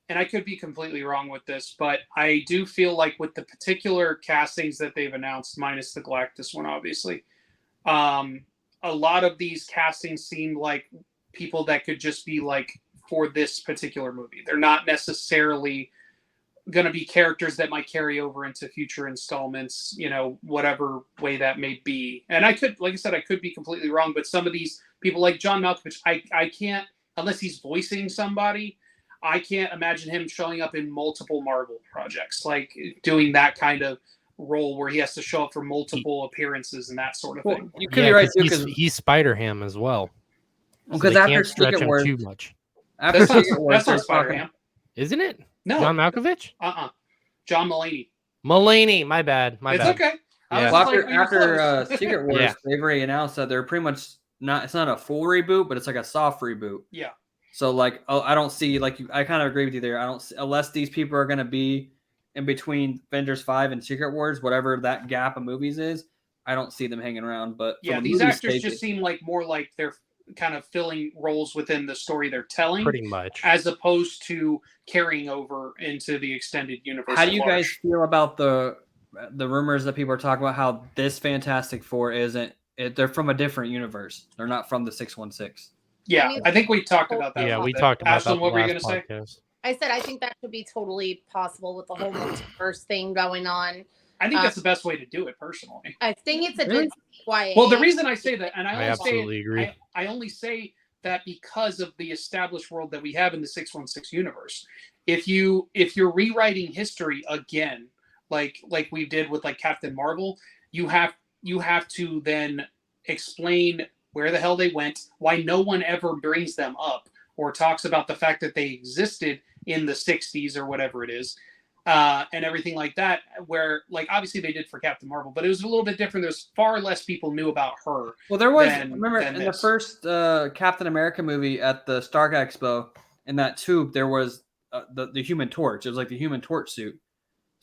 and I could be completely wrong with this, but I do feel like with the particular castings that they've announced, minus the Galactus one, obviously, a lot of these castings seem like people that could just be like for this particular movie. They're not necessarily going to be characters that might carry over into future installments, whatever way that may be. And I could, like I said, I could be completely wrong, but some of these people like John Malkovich, I can't, unless he's voicing somebody, I can't imagine him showing up in multiple Marvel projects, like doing that kind of role where he has to show up for multiple appearances and that sort of thing. You could be right too, because he's Spider-Ham as well. Because so after stretch him Secret too much. After That's Secret Wars, not Spider-Ham. Isn't it? No. John Malkovich? John Mulaney. Mulaney, my bad. It's okay. Yeah. Well, after Secret Wars, they've already announced that they're pretty much it's not a full reboot, but it's like a soft reboot. Yeah. So like, I don't see like I kind of agree with you there. I don't unless these people are going to be in between Avengers 5 and Secret Wars, whatever that gap of movies is. I don't see them hanging around. But yeah, these actors just seem like more like they're kind of filling roles within the story they're telling, pretty much, as opposed to carrying over into the extended universe. How do you guys feel about the rumors that people are talking about how this Fantastic Four isn't? They're from a different universe. They're not from the 616. Yeah, I think we talked about that. Yeah, we talked about Ashlyn, that. what were you going to say? I said I think that could be totally possible with the whole multiverse thing going on. I think that's the best way to do it, personally. I think it's a good YA. Well, the reason I say that, and I absolutely agree. I only say that because of the established world that we have in the 616 universe. If you're rewriting history again, like we did with like Captain Marvel, you have to then explain where the hell they went, why no one ever brings them up or talks about the fact that they existed in the 60s or whatever it is. And everything like that, where like obviously they did for Captain Marvel, but it was a little bit different. There's far less people knew about her. Well, there was remember in the first Captain America movie at the Stark Expo, in that tube there was the Human Torch. It was like the Human Torch suit.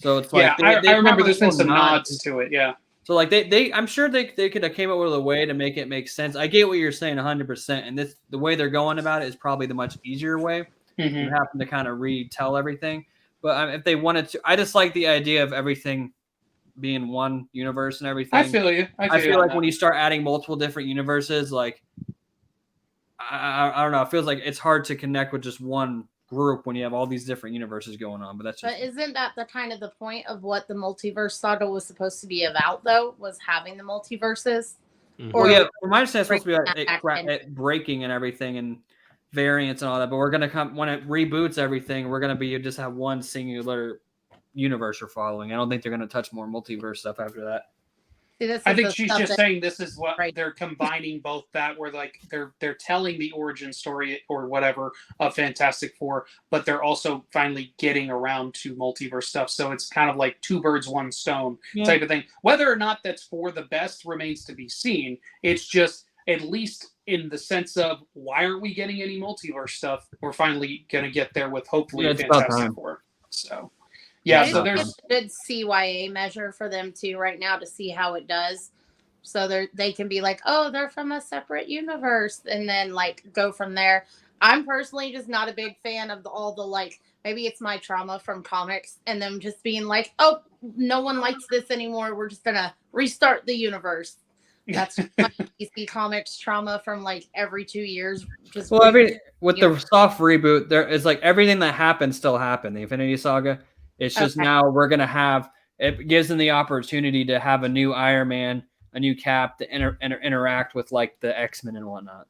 So it's like I remember there's been some nods to it. Yeah. So like they I'm sure they could have came up with a way to make it make sense. I get what you're saying 100%, and the way they're going about it is probably the much easier way. Mm-hmm. You happen to kind of retell everything. But if they wanted to, I just like the idea of everything being one universe and everything. I feel you. I feel like when you start adding multiple different universes, like I don't know, it feels like it's hard to connect with just one group when you have all these different universes going on. But isn't that the kind of the point of what the multiverse saga was supposed to be about, though? Was having the multiverses? Mm-hmm. Or yeah, from my understanding, it's supposed to be about breaking and everything and variants and all that, but we're gonna come when it reboots everything. We're gonna be just have one singular universe we're following. I don't think they're gonna touch more multiverse stuff after that. See, I think she's just saying this is what they're combining both that where like they're telling the origin story or whatever of Fantastic Four, but they're also finally getting around to multiverse stuff. So it's kind of like two birds, one stone type of thing. Whether or not that's for the best remains to be seen. It's just at least in the sense of why aren't we getting any multiverse stuff? We're finally going to get there with hopefully Fantastic Four. So, yeah. So there's a good CYA measure for them too right now to see how it does. So they can be like, oh, they're from a separate universe, and then like go from there. I'm personally just not a big fan of all the like. Maybe it's my trauma from comics and them just being like, oh, no one likes this anymore. We're just gonna restart the universe. That's my DC Comics trauma from like every 2 years. Just with the soft reboot, there is like everything that happened still happened. The Infinity Saga. It's just now we're gonna have it gives them the opportunity to have a new Iron Man, a new Cap to interact with like the X-Men and whatnot.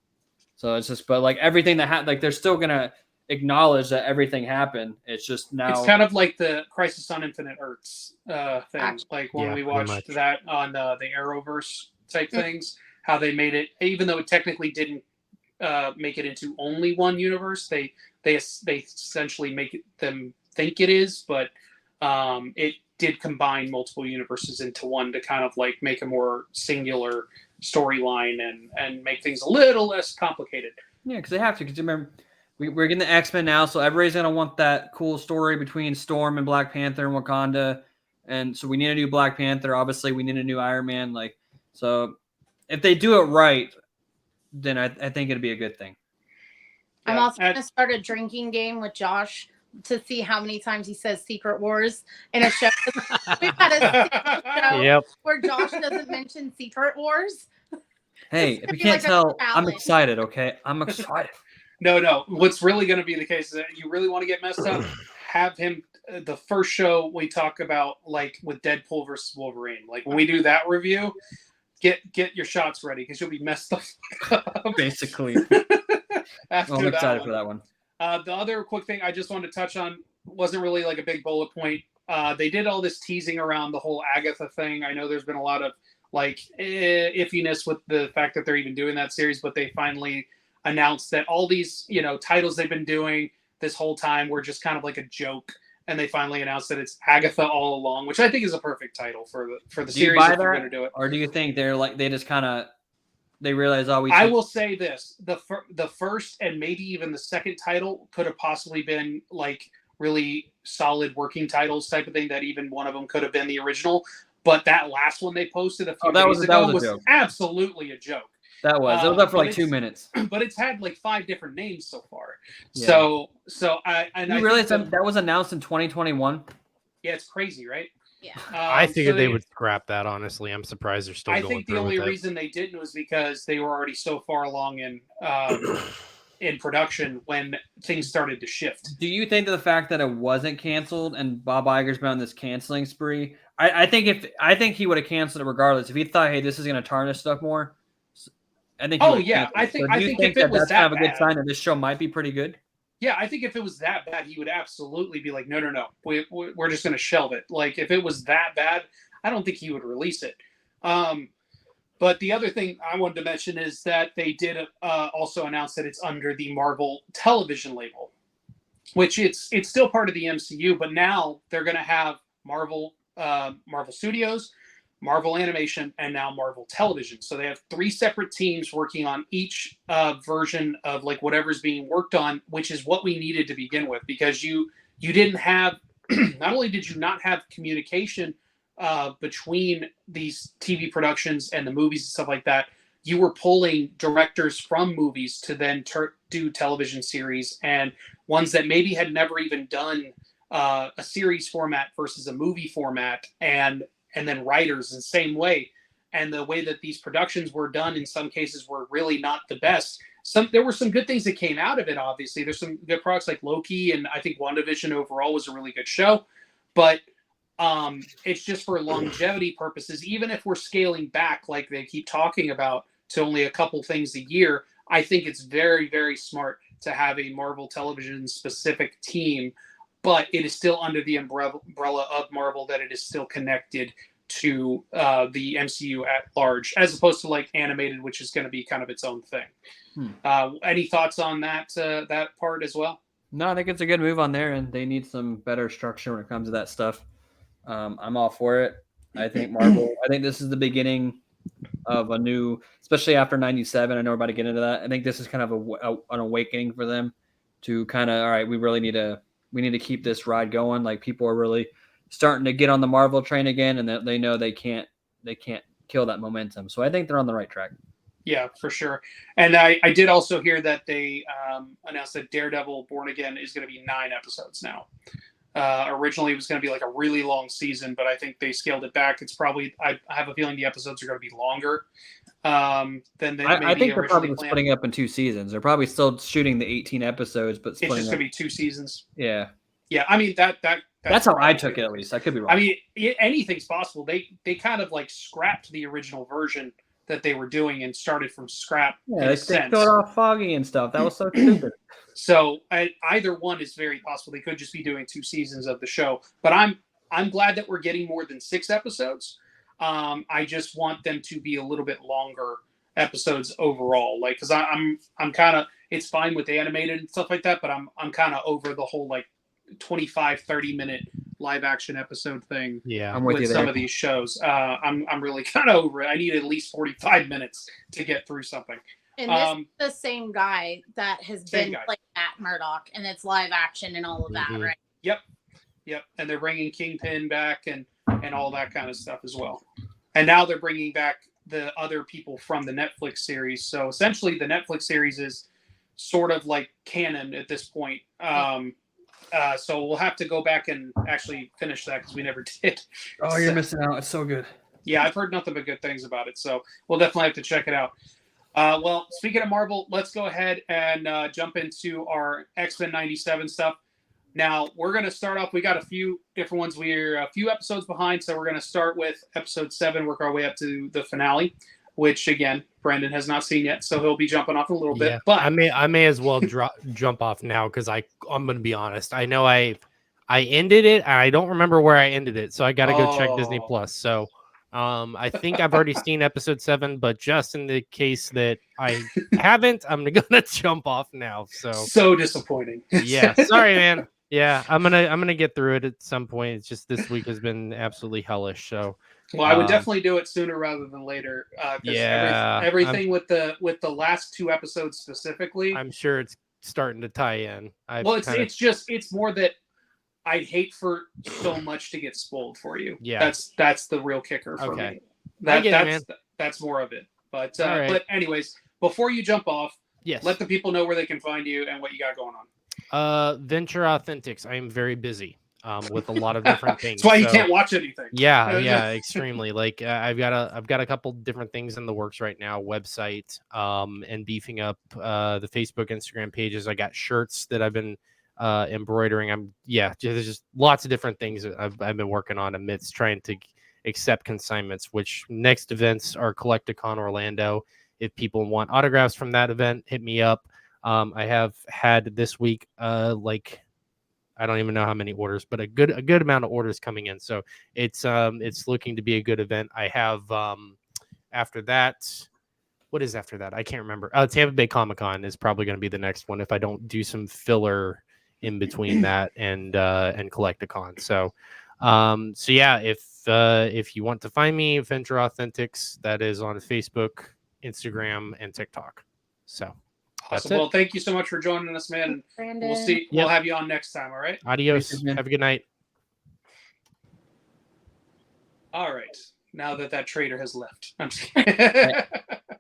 So it's just but like everything that happened, like they're still gonna acknowledge that everything happened. It's just now it's kind of like the Crisis on Infinite Earths thing. Like when we watched that on the Arrowverse type things, how they made it, even though it technically didn't make it into only one universe, they essentially make them think it is, but it did combine multiple universes into one to kind of like make a more singular storyline and make things a little less complicated. Yeah, because they have to. Because remember, we're getting the X-Men now, so everybody's gonna want that cool story between Storm and Black Panther and Wakanda, and so we need a new Black Panther. Obviously, we need a new Iron Man. Like. So if they do it right, then I think it'd be a good thing. I'm also going to start a drinking game with Josh to see how many times he says Secret Wars in a show. We've had a show where Josh doesn't mention Secret Wars. Hey, if you can't tell, I'm excited, okay? I'm excited. No. What's really going to be the case is that you really want to get messed up, have him the first show we talk about like with Deadpool versus Wolverine. Like when we do that review, get your shots ready because you'll be messed up. Basically. I'm excited for that one. The other quick thing I just wanted to touch on wasn't really like a big bullet point. They did all this teasing around the whole Agatha thing. I know there's been a lot of like iffiness with the fact that they're even doing that series, but they finally announced that all these, titles they've been doing this whole time were just kind of like a joke. And they finally announced that it's Agatha all along, which I think is a perfect title for the series if you're going to do it. Or do you think they're like they just kind of they realize, oh, I will say this: the first and maybe even the second title could have possibly been like really solid working titles type of thing. That even one of them could have been the original. But that last one they posted a few days ago was absolutely a joke. That was. It was up for like 2 minutes. But it's had like 5 different names so far. Yeah. So you realize that was announced in 2021? Yeah, it's crazy, right? Yeah. I figured they would scrap that. Honestly, I'm surprised they're still going through with it. I think the only reason they didn't was because they were already so far along in production when things started to shift. Do you think that the fact that it wasn't canceled and Bob Iger's been on this canceling spree? I think he would have canceled it regardless if he thought, hey, this is going to tarnish stuff more. I think. I think if it was that kind of a good sign that this show might be pretty good. Yeah, I think if it was that bad, he would absolutely be like, no, we're just going to shelve it. Like, if it was that bad, I don't think he would release it. But the other thing I wanted to mention is that they did also announce that it's under the Marvel Television label, which it's still part of the MCU, but now they're going to have Marvel Studios, Marvel Animation, and now Marvel Television. So they have 3 separate teams working on each version of like whatever's being worked on, which is what we needed to begin with, because you didn't have not only did you not have communication between these TV productions and the movies and stuff like that, you were pulling directors from movies to then do television series, and ones that maybe had never even done a series format versus a movie format, and then writers in the same way. And the way that these productions were done in some cases were really not the best. There were some good things that came out of it, obviously. There's some good products like Loki, and I think WandaVision overall was a really good show. But it's just for longevity purposes. Even if we're scaling back, like they keep talking about, to only a couple things a year, I think it's very, very smart to have a Marvel Television specific team, but it is still under the umbrella of Marvel, that it is still connected to the MCU at large, as opposed to like animated, which is going to be kind of its own thing. Any thoughts on that part as well? No, I think it's a good move on there, and they need some better structure when it comes to that stuff. I'm all for it. I think Marvel. I think this is the beginning of a new, especially after '97. I know we're about to get into that. I think this is kind of an awakening for them to kind of, all right, we need to keep this ride going. Like, people are really starting to get on the Marvel train again, and that they know they can't kill that momentum. So I think they're on the right track. Yeah, for sure. And I did also hear that they announced that Daredevil Born Again is going to be 9 episodes now. Originally, it was going to be like a really long season, but I think they scaled it back. It's probably, I have a feeling the episodes are going to be longer than they maybe I think they're probably planned. splitting up in 2 seasons. They're probably still shooting the 18 episodes, but splitting it's just going to be 2 seasons. Yeah. Yeah, I mean, that's how I took it, at least. I could be wrong. I mean, anything's possible. They kind of like scrapped the original version that they were doing and started from scrap. Yeah, they started off foggy and stuff. That was so stupid. So either one is very possible. They could just be doing 2 seasons of the show. But I'm glad that we're getting more than 6 episodes. I just want them to be a little bit longer episodes overall. Like, because I'm kind of, it's fine with animated and stuff like that, but I'm kind of over the whole like 25-30 minute live action episode thing. Yeah, I'm with some of these shows. I'm really kind of over it. I need at least 45 minutes to get through something. And this is the same guy that has been playing Matt Murdock, and it's live action and all of that, right? Yep. And they're bringing Kingpin back and all that kind of stuff as well. And now they're bringing back the other people from the Netflix series. So essentially, the Netflix series is sort of like canon at this point. So we'll have to go back and actually finish that because we never did. Oh, you're missing out. It's so good. Yeah, I've heard nothing but good things about it. So we'll definitely have to check it out. Well, speaking of Marvel, let's go ahead and jump into our X-Men 97 stuff. Now, we're going to start off. We got a few different ones. We're a few episodes behind, so we're going to start with episode 7, work our way up to the finale, which, again, Brendan has not seen yet, so he'll be jumping off a little bit. But I may as well jump off now, because I'm going to be honest. I know I ended it, and I don't remember where I ended it, so I got to go check Disney Plus. So I think I've already seen episode 7, but just in the case that I haven't, I'm gonna jump off now. So disappointing. Yeah, sorry, man. Yeah, I'm gonna get through it at some point. It's just this week has been absolutely hellish. So Well, I would definitely do it sooner rather than later. Yeah, everything with the last 2 episodes specifically. I'm sure it's starting to tie in. It's more that I'd hate for so much to get spoiled for you. Yeah. That's the real kicker for me. I get it, man. That's more of it. But All right. but anyways, before you jump off, Yes. let the people know where they can find you and what you got going on. Venture Authentics. I am very busy with a lot of different things. That's why you can't watch anything. Yeah, extremely. Like I've got a couple different things in the works right now. Website, and beefing up the Facebook, Instagram pages. I got shirts that I've been embroidering. There's just lots of different things that I've been working on amidst trying to accept consignments. Which next events are Collecticon Orlando. If people want autographs from that event, hit me up. I have had this week, I don't even know how many orders, but a good amount of orders coming in. So it's looking to be a good event. I have after that, what is after that? I can't remember. Tampa Bay Comic-Con is probably going to be the next one if I don't do some filler in between that and Collecticon. So yeah, if you want to find me, Venture Authentics, that is on Facebook, Instagram, and TikTok. So awesome. Well, thank you so much for joining us, man. Brandon. We'll see. We'll have you on next time. All right. Adios. Have a good night. All right. Now that traitor has left, I'm just kidding.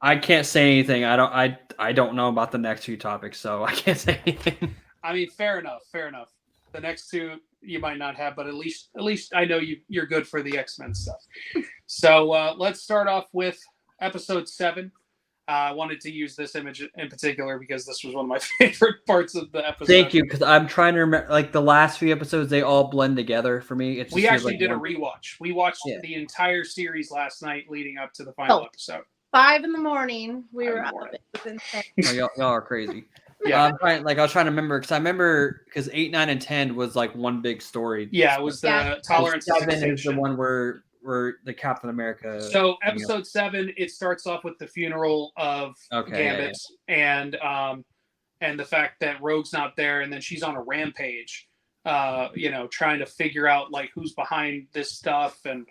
I can't say anything. I don't know about the next 2 topics, so I can't say anything. I mean, fair enough. The next 2 you might not have, but at least I know you're good for the X-Men stuff. So let's start off with episode 7. I wanted to use this image in particular because this was one of my favorite parts of the episode. Thank you, because I'm trying to remember, like the last 3 episodes, they all blend together for me. We actually did a rewatch. We watched the entire series last night leading up to the final episode. 5 a.m. We were up. It was insane. Y'all are crazy. Yeah, I was trying to remember because 8, 9, and 10 was like one big story. Yeah, it was the tolerance. 7 is the one where the Captain America. So episode 7, it starts off with the funeral of Gambit and the fact that Rogue's not there, and then she's on a rampage, trying to figure out like who's behind this stuff and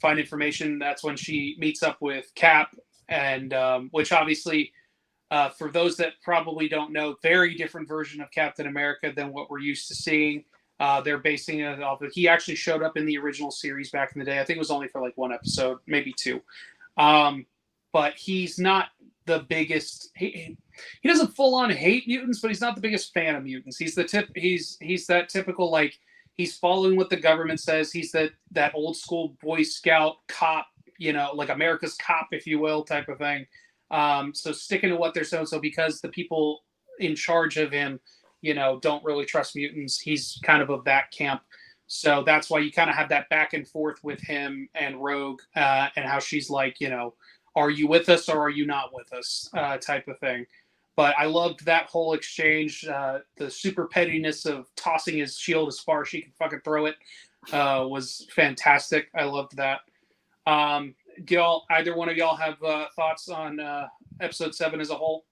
find information. That's when she meets up with Cap, and which obviously, for those that probably don't know, very different version of Captain America than what we're used to seeing. They're basing it off of. He actually showed up in the original series back in the day. I think it was only for like 1 episode, maybe 2. But he's not the biggest. He doesn't full on hate mutants, but he's not the biggest fan of mutants. He's that typical, like, he's following what the government says. He's that old school Boy Scout cop, like America's cop, if you will, type of thing. So sticking to what they're saying. So because the people in charge of him, don't really trust mutants, he's kind of that camp. So that's why you kind of have that back and forth with him and Rogue, and how she's like, are you with us or are you not with us, type of thing. But I loved that whole exchange. The super pettiness of tossing his shield as far as she can fucking throw it was fantastic. I loved that. Do either one of y'all have thoughts on episode 7 as a whole?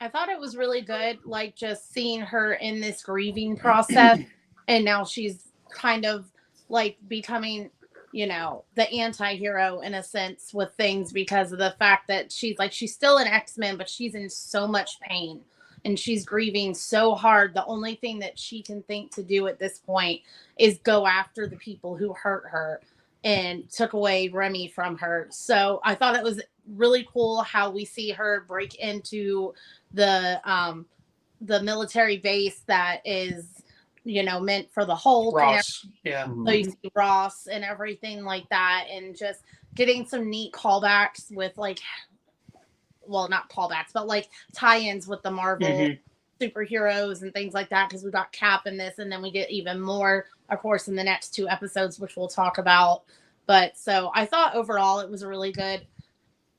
I thought it was really good, like just seeing her in this grieving process, and now she's kind of like becoming, the anti-hero in a sense with things because of the fact that she's still an X-Men, but she's in so much pain and she's grieving so hard. The only thing that she can think to do at this point is go after the people who hurt her and took away Remy from her. So I thought it was really cool how we see her break into the military base that is, meant for the Hulk. Ross, yeah. So you see Ross and everything like that, and just getting some neat callbacks with not callbacks, but like tie-ins with the Marvel superheroes and things like that, because we got Cap in this, and then we get even more, of course, in the next 2 episodes, which we'll talk about. But so I thought overall it was a really good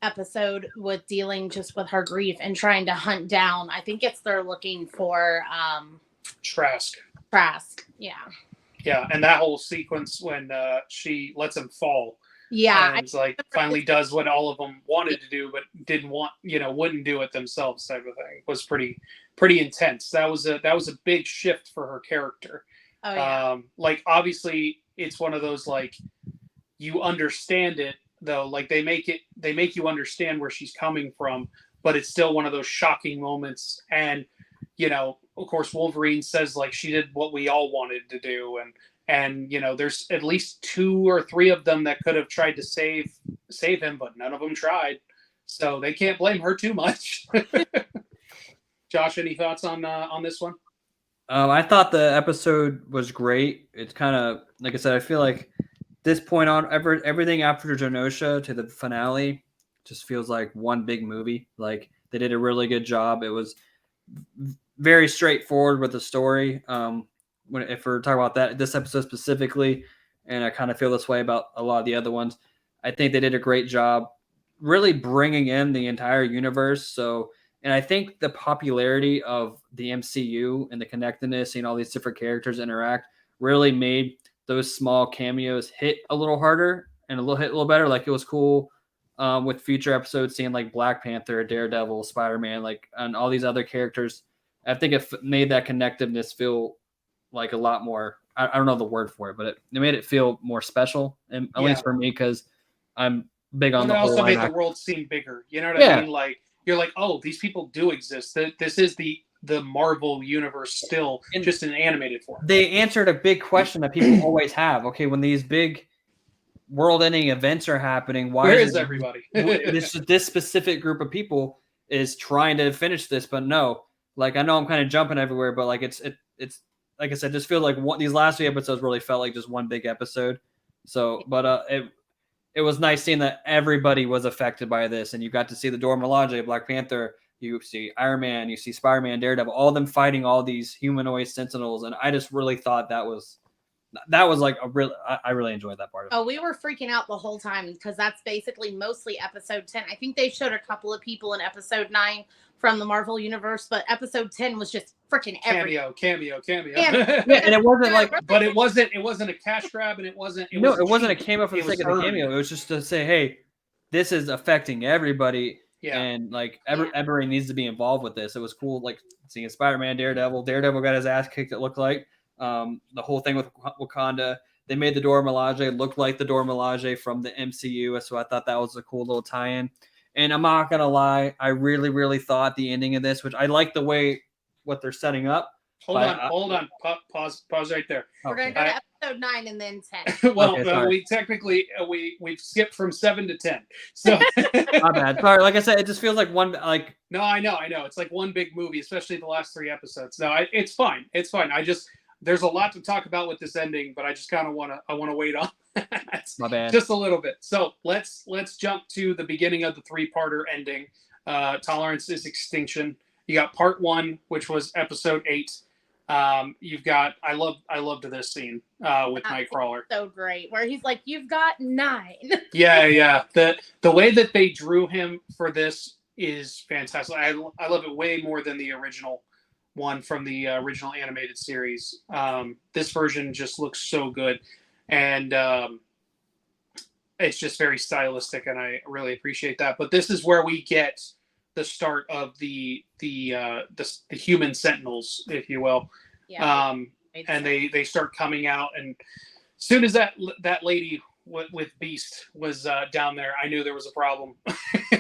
episode with dealing just with her grief and trying to hunt down. I think they're looking for Trask. Yeah, and that whole sequence when she lets him fall. Yeah, and finally does what all of them wanted to do, but didn't want, wouldn't do it themselves, type of thing. It was pretty intense. That was a big shift for her character. Oh yeah. Obviously, it's one of those you understand it though. Like they make you understand where she's coming from, but it's still one of those shocking moments. And of course, Wolverine says like she did what we all wanted to do, and there's at least 2 or 3 of them that could have tried to save him, but none of them tried. So they can't blame her too much. Josh, any thoughts on this one? I thought the episode was great. It's kind of like I said. I feel like this point on everything after Genosha to the finale just feels like one big movie. Like they did a really good job. It was very straightforward with the story. If we're talking about this episode specifically, and I kind of feel this way about a lot of the other ones, I think they did a great job really bringing in the entire universe. So. And I think the popularity of the MCU and the connectedness and all these different characters interact really made those small cameos hit a little harder and hit a little better. Like it was cool with future episodes seeing like Black Panther, Daredevil, Spider-Man, like and all these other characters. I think it made that connectiveness feel like a lot more. I don't know the word for it, but it made it feel more special, and at least for me because I'm big on the whole. It also made the world seem bigger. You know what I mean? Like. You're like, oh, these people do exist. This is the Marvel universe still, just in animated form. They answered a big question that people always have. Okay, when these big world-ending events are happening, where is everybody? this specific group of people is trying to finish this, but no. Like I know I'm kind of jumping everywhere, but like it's like I said, just feel like these last 2 episodes really felt like just one big episode. So, but it was nice seeing that everybody was affected by this, and you got to see the Dora Milaje, Black Panther, you see Iron Man, you see Spider-Man, Daredevil, all of them fighting all these humanoid sentinels, and I just really thought that was like I really enjoyed that part of it. Oh, we were freaking out the whole time because that's basically mostly episode 10. I think they showed a couple of people in episode 9 from the Marvel universe, but episode 10 was just freaking cameo. Yeah, and it wasn't like, but it wasn't a cash grab, and it wasn't a cameo for the sake of the cameo. It was just to say, hey, this is affecting everybody, and like everybody needs to be involved with this. It was cool, like seeing Spider-Man, Daredevil got his ass kicked. It looked like the whole thing with Wakanda. They made the Dora Milaje look like the Dora Milaje from the MCU, so I thought that was a cool little tie-in. And I'm not gonna lie, I really, really thought the ending of this, which I like the way what they're setting up. Hold on. Pause right there. We're gonna go to episode 9 and then 10. Well, we technically we've skipped from 7 to 10. So my bad. Sorry. Like I said, it just feels like one. Like no, I know. It's like one big movie, especially the last 3 episodes. No, it's fine. There's a lot to talk about with this ending, but I just kind of want to wait on that. My bad. Just a little bit. So let's jump to the beginning of the 3-parter ending. Tolerance is Extinction. You got part 1, which was episode 8. You've got I loved this scene with Nightcrawler. So great, where he's like, "You've got 9." Yeah. The way that they drew him for this is fantastic. I love it way more than the original one from the original animated series. This version just looks so good, and it's just very stylistic, and I really appreciate that. But this is where we get the start of the human sentinels, if you will. Yeah. And they start coming out, and as soon as that lady with Beast was down there, I knew there was a problem.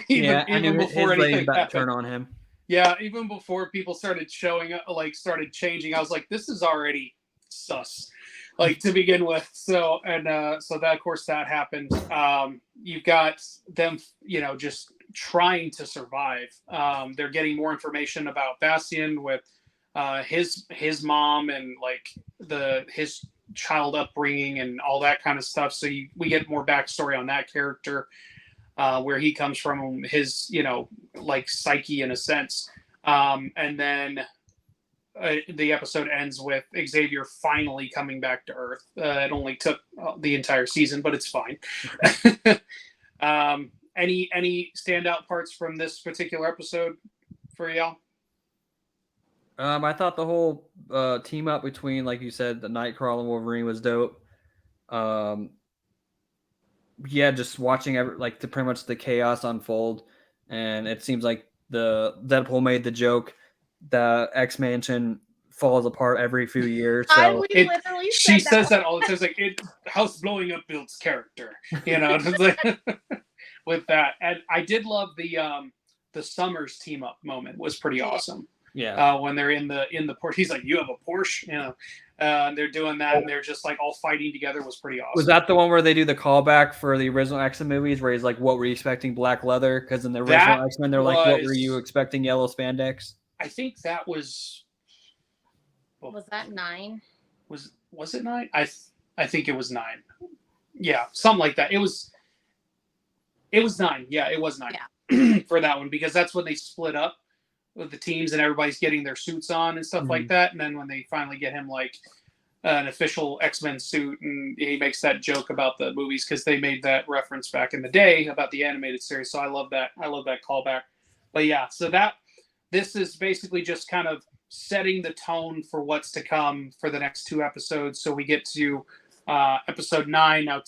even before anything happened. Turn on him. Yeah, even before people started showing up, started changing, I was like, this is already sus, to begin with. So that, of course, that happened. You've got them, just trying to survive. They're getting more information about Bastian with his mom and his child upbringing and all that kind of stuff. So we get more backstory on that character. Where he comes from, his, psyche in a sense. And then the episode ends with Xavier finally coming back to Earth. It only took the entire season, but it's fine. Any standout parts from this particular episode for y'all? I thought the whole team up between, like you said, the Nightcrawler and Wolverine was dope. Just watching pretty much the chaos unfold, and it seems like the Deadpool made the joke, the X-Mansion falls apart every few years. We It- literally She said says that all the time. It's like house blowing up builds character, It's like, with that. And I did love the Summers team up moment was pretty awesome. Yeah. When they're in the Porsche, he's like, "You have a Porsche," and they're doing that, and they're just like all fighting together. Was pretty awesome. Was that the one where they do the callback for the original X-Men movies, where he's like, "What were you expecting? Black leather?" Because in the original X-Men, they're like, "What were you expecting? Yellow spandex." I think that was. Was that 9? Was it 9? I think it was 9. Yeah, something like that. It was 9. Yeah, it was 9 for that one, because that's when they split up with the teams and everybody's getting their suits on and stuff like that. And then when they finally get him like an official X-Men suit, and he makes that joke about the movies because they made that reference back in the day about the animated series. So I love that. I love that callback. But yeah, so this is basically just kind of setting the tone for what's to come for the next 2 episodes. So we get to episode 9 now,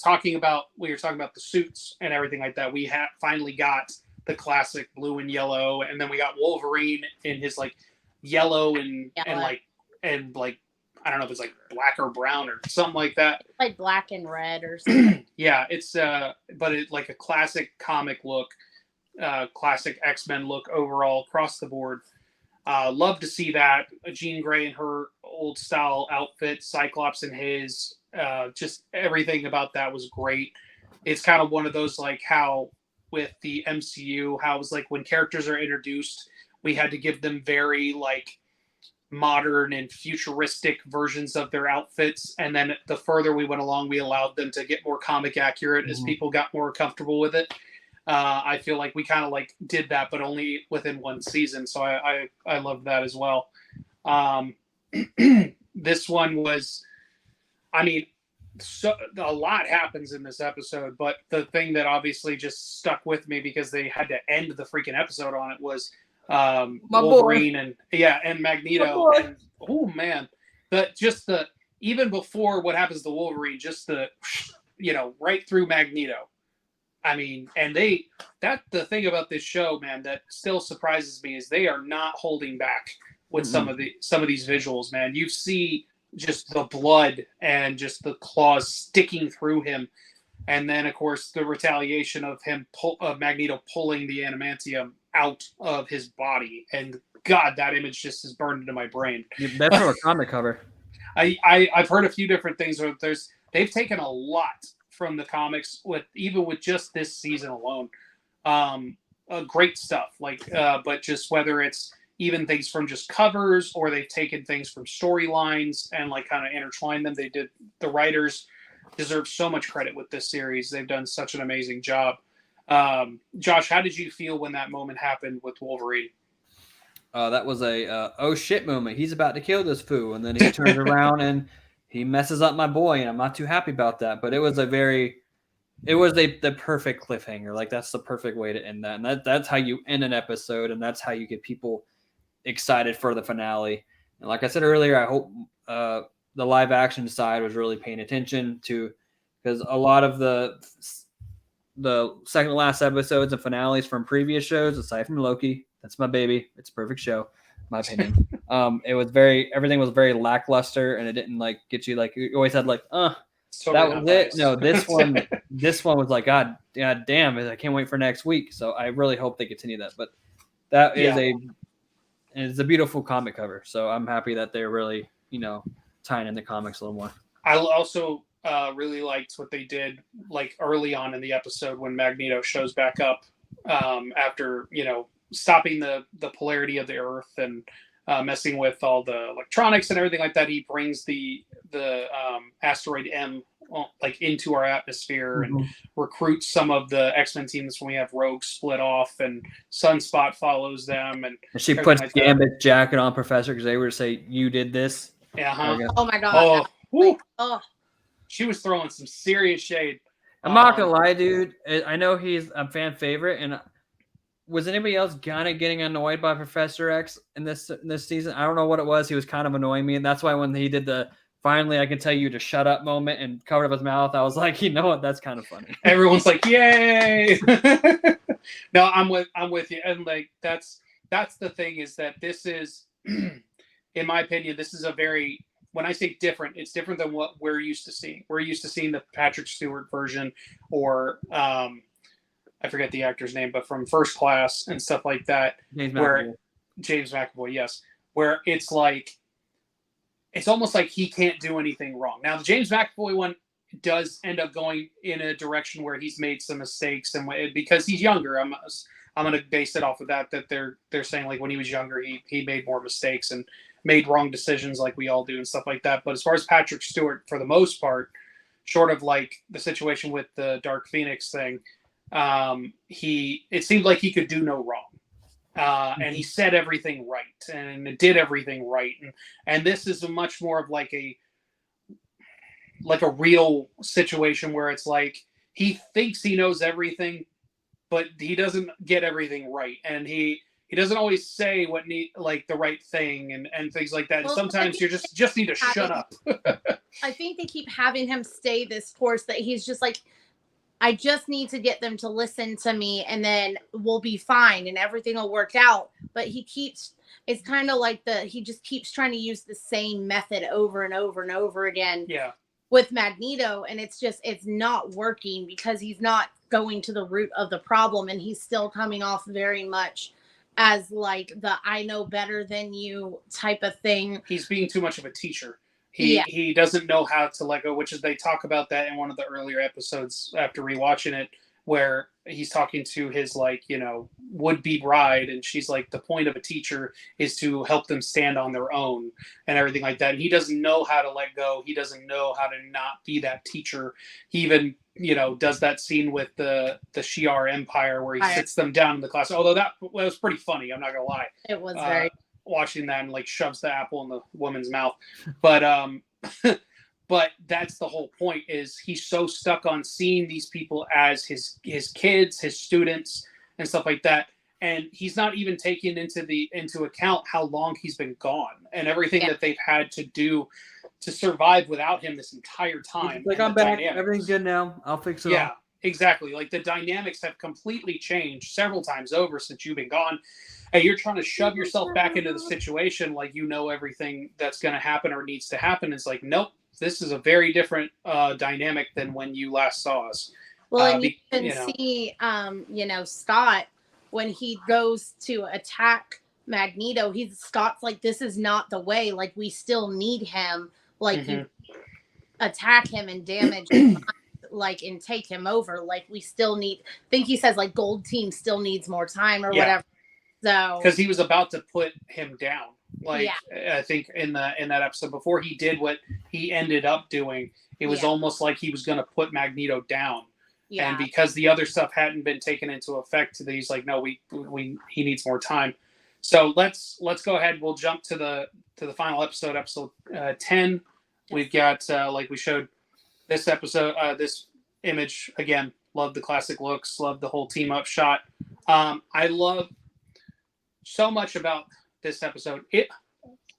we were talking about the suits and everything like that. We finally got the classic blue and yellow, and then we got Wolverine in his like yellow and like I don't know if it's like black or brown or something like that, like black and red or something. Yeah, it's but it like a classic comic look, classic X-Men look overall across the board. Love to see that. Jean Grey in her old style outfit, Cyclops in his, just everything about that was great. It's kind of one of those like how with the MCU, how it was like when characters are introduced, we had to give them very like modern and futuristic versions of their outfits, and then the further we went along, we allowed them to get more comic accurate as people got more comfortable with it. I feel like we kind of like did that, but only within one season. So I love that as well. This one was, I mean, so a lot happens in this episode, but the thing that obviously just stuck with me because they had to end the freaking episode on it was Wolverine and Magneto. And oh man, even before what happens to Wolverine, just the right through Magneto. I mean, and the thing about this show, man, that still surprises me is they are not holding back with some of these visuals, man. You see just the blood and just the claws sticking through him, and then of course the retaliation of him Magneto pulling the adamantium out of his body, and God, that image just is burned into my brain. That's from a comic cover. I've heard a few different things where they've taken a lot from the comics with just this season alone. Great stuff, but just whether it's even things from just covers or they've taken things from storylines and like kind of intertwined them. The writers deserve so much credit with this series. They've done such an amazing job. Josh, how did you feel when that moment happened with Wolverine? That was a oh shit moment. He's about to kill this fool, and then he turns around and he messes up my boy, and I'm not too happy about that. But it was the perfect cliffhanger. Like that's the perfect way to end that, and that's how you end an episode, and that's how you get people excited for the finale. And like I said earlier, I hope the live action side was really paying attention to, because a lot of the second to last episodes and finales from previous shows, aside from Loki, that's my baby. It's a perfect show, my opinion. Everything was very lackluster, and it didn't like get you like, you always had like, totally that was it. Nice. No, this one was like, God damn it. I can't wait for next week. So I really hope they continue that. But that is it's a beautiful comic cover. So I'm happy that they're really, tying in the comics a little more. I also really liked what they did like early on in the episode when Magneto shows back up after, stopping the polarity of the Earth and messing with all the electronics and everything like that. He brings the asteroid M like into our atmosphere and recruits some of the X-Men teams when we have Rogue split off, and Sunspot follows them, and she puts like Gambit's jacket on Professor because they were to say, you did this. Oh my God. She was throwing some serious shade. I'm not gonna lie, dude. I know he's a fan favorite, and was anybody else kind of getting annoyed by Professor X in this season? I don't know what it was. He was kind of annoying me, and that's why when he did the finally I can tell you to shut up moment and covered up his mouth, I was like, you know what? That's kind of funny. Everyone's like, yay! No, I'm with you, and like that's the thing is that this is in my opinion, this is a very, when I say different, it's different than what we're used to seeing. We're used to seeing the Patrick Stewart version, or I forget the actor's name, but from First Class and stuff like that. James McAvoy, yes. Where it's like, it's almost like he can't do anything wrong. Now, the James McAvoy one does end up going in a direction where he's made some mistakes, and because he's younger, I'm going to base it off of that they're saying like when he was younger, he made more mistakes and made wrong decisions like we all do and stuff like that. But as far as Patrick Stewart, for the most part, short of like the situation with the Dark Phoenix thing, it seemed like he could do no wrong. And he said everything right and did everything right. And this is a much more of like a real situation where it's like he thinks he knows everything, but he doesn't get everything right. And he doesn't always say the right thing and things like that. And sometimes you just need to shut up. I think they keep having him stay this course that he's just like, I just need to get them to listen to me and then we'll be fine and everything will work out. But it's kind of like he just keeps trying to use the same method over and over and over again. Yeah. With Magneto, and it's not working because he's not going to the root of the problem, and he's still coming off very much as like the I know better than you type of thing. He's being too much of a teacher. He doesn't know how to let go, which is they talk about that in one of the earlier episodes after rewatching it, where he's talking to his would-be bride, and she's like, the point of a teacher is to help them stand on their own and everything like that. And he doesn't know how to let go. He doesn't know how to not be that teacher. He even does that scene with the Shi'ar Empire where he sits them down in the class. Although that was pretty funny, I'm not gonna lie. It was very watching that and like shoves the apple in the woman's mouth. But but that's the whole point, is he's so stuck on seeing these people as his kids, his students and stuff like that. And he's not even taking into account how long he's been gone and everything that they've had to do to survive without him this entire time. Like, I'm back. Everything's good now. I'll fix it. Yeah, exactly. Like the dynamics have completely changed several times over since you've been gone. And you're trying to shove yourself back into the situation like everything that's going to happen or needs to happen. It's like, nope, this is a very different dynamic than when you last saw us. Well, and you can see, Scott, when he goes to attack Magneto, Scott's like, this is not the way. Like, we still need him. Like, you attack him and damage him, like, and take him over. Like, we still need, I think he says, like, Gold Team still needs more time or whatever. So, because he was about to put him down. Like, I think in that episode, before he did what he ended up doing, it was almost like he was going to put Magneto down. Yeah. And because the other stuff hadn't been taken into effect, he's like, no, he needs more time. So let's go ahead. We'll jump to the final episode 10. Yes. We've got like we showed this episode, this image again. Love the classic looks. Love the whole team up shot. I love so much about this episode.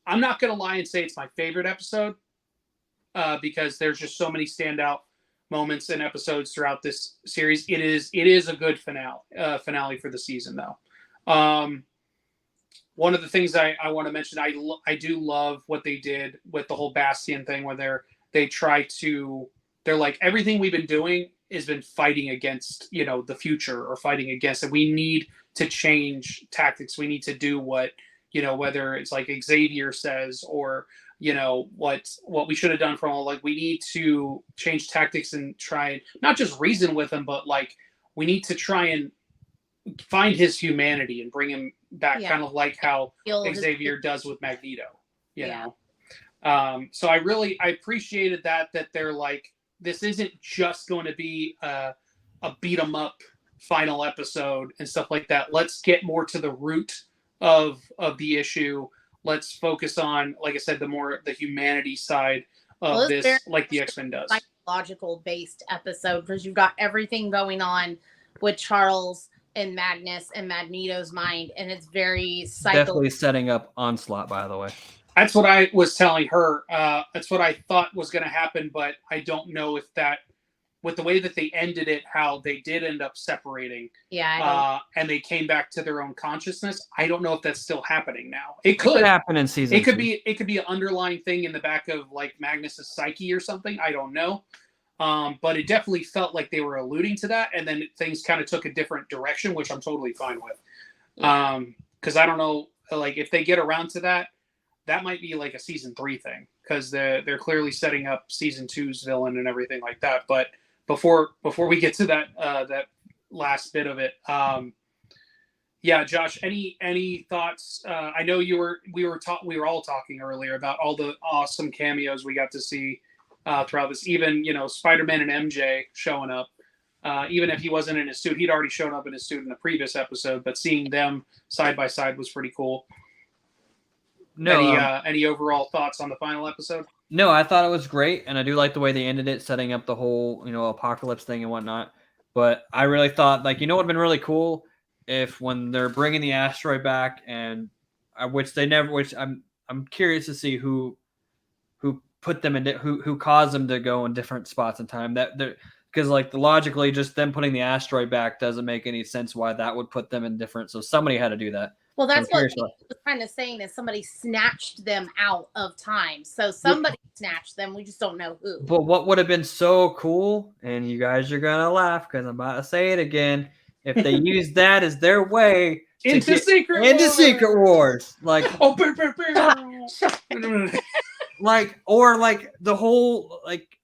I'm not going to lie and say it's my favorite episode because there's just so many standout moments and episodes throughout this series. It is a good finale for the season, though. One of the things I want to mention, I do love what they did with the whole Bastion thing, where they're like, everything we've been doing has been fighting against the future or fighting against it. We need to change tactics. We need to do what whether it's like Xavier says or what we should have done we need to change tactics and try and not just reason with him, but like we need to try and find his humanity and bring him back, kind of like how Xavier does with Magneto, you know? So I appreciated that they're like, this isn't just going to be a beat 'em up final episode and stuff like that. Let's get more to the root of the issue. Let's focus on, like I said, the humanity side of this, like the X-Men does. Psychological based episode, because you've got everything going on with Charles and Magnus and Magneto's mind, and it's very definitely setting up Onslaught, by the way. That's what I was telling her. That's what I thought was going to happen, but I don't know if that with the way that they ended it, how they did end up separating, and they came back to their own consciousness. I don't know if that's still happening now. It could happen in season. It could be an underlying thing in the back of like Magnus's psyche or something. I don't know. But it definitely felt like they were alluding to that, and then things kind of took a different direction, which I'm totally fine with. Because I don't know, like if they get around to that, that might be like a season 3 thing, because they're clearly setting up season 2's villain and everything like that. But before we get to that that last bit of it, yeah, Josh, any thoughts? I know we were all talking earlier about all the awesome cameos we got to see throughout this. Even Spider-Man and MJ showing up. Even if he wasn't in his suit, he'd already shown up in his suit in the previous episode. But seeing them side by side was pretty cool. No, any overall thoughts on the final episode? No, I thought it was great, and I do like the way they ended it, setting up the whole apocalypse thing and whatnot. But I really thought, like, it would have been really cool if when they're bringing the asteroid back, and which I'm curious to see who put them in, who caused them to go in different spots in time. Because like logically, just them putting the asteroid back doesn't make any sense why that would put them in different. So somebody had to do that. Well, that's what he was kind of saying, is somebody snatched them out of time. So somebody snatched them. We just don't know who. But what would have been so cool, and you guys are going to laugh because I'm about to say it again, if they used that as their way into Secret Wars. Like, like, or like the whole, like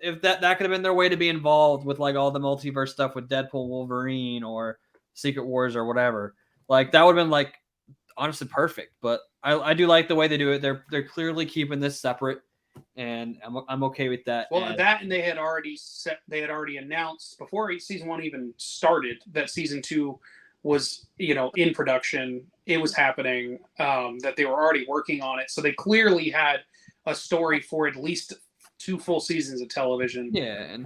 if that could have been their way to be involved with like all the multiverse stuff with Deadpool, Wolverine, or Secret Wars or whatever. Like that would have been like honestly perfect, but I do like the way they do it. They're clearly keeping this separate, and I'm okay with that. Well, and they had already announced before season 1 even started that season 2 was in production. It was happening. That they were already working on it, so they clearly had a story for at least 2 full seasons of television.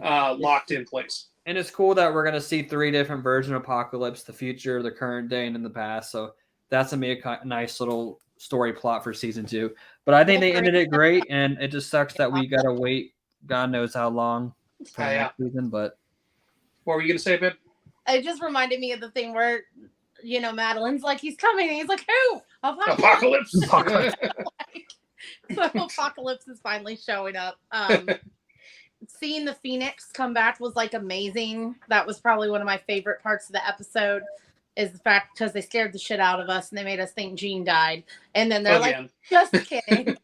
Locked in place. And it's cool that we're going to see 3 different versions of Apocalypse, the future, the current day, and in the past. So that's going to be a nice little story plot for season 2. But I think they ended it great, and it just sucks that we got to wait God knows how long for next season. But what were you going to say, babe? It just reminded me of the thing where, Madeline's like, he's coming, and he's like, who? Apocalypse. So Apocalypse is finally showing up. Seeing the Phoenix come back was like amazing. That was probably one of my favorite parts of the episode, is the fact because they scared the shit out of us and they made us think Jean died. And then they're just kidding.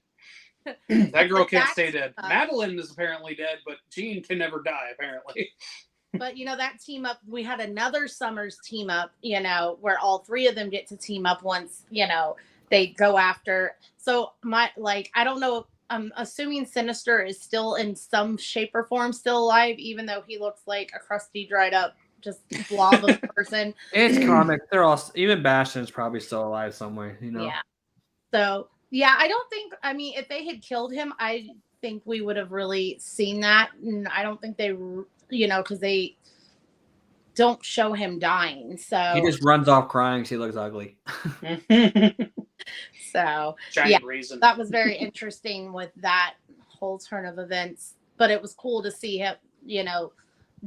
That girl can't stay dead. Madeline is apparently dead, but Jean can never die, apparently. But, that team up, we had another Summers team up, where all 3 of them get to team up once, they go after. So I don't know. I'm assuming Sinister is still in some shape or form still alive, even though he looks like a crusty, dried up, just blob of person. It's comic. They're all, even Bastion's probably still alive somewhere, Yeah. So, I don't think, if they had killed him, I think we would have really seen that. And I don't think they, because they don't show him dying. So he just runs off crying because he looks ugly. So giant reason. That was very interesting with that whole turn of events. But it was cool to see him,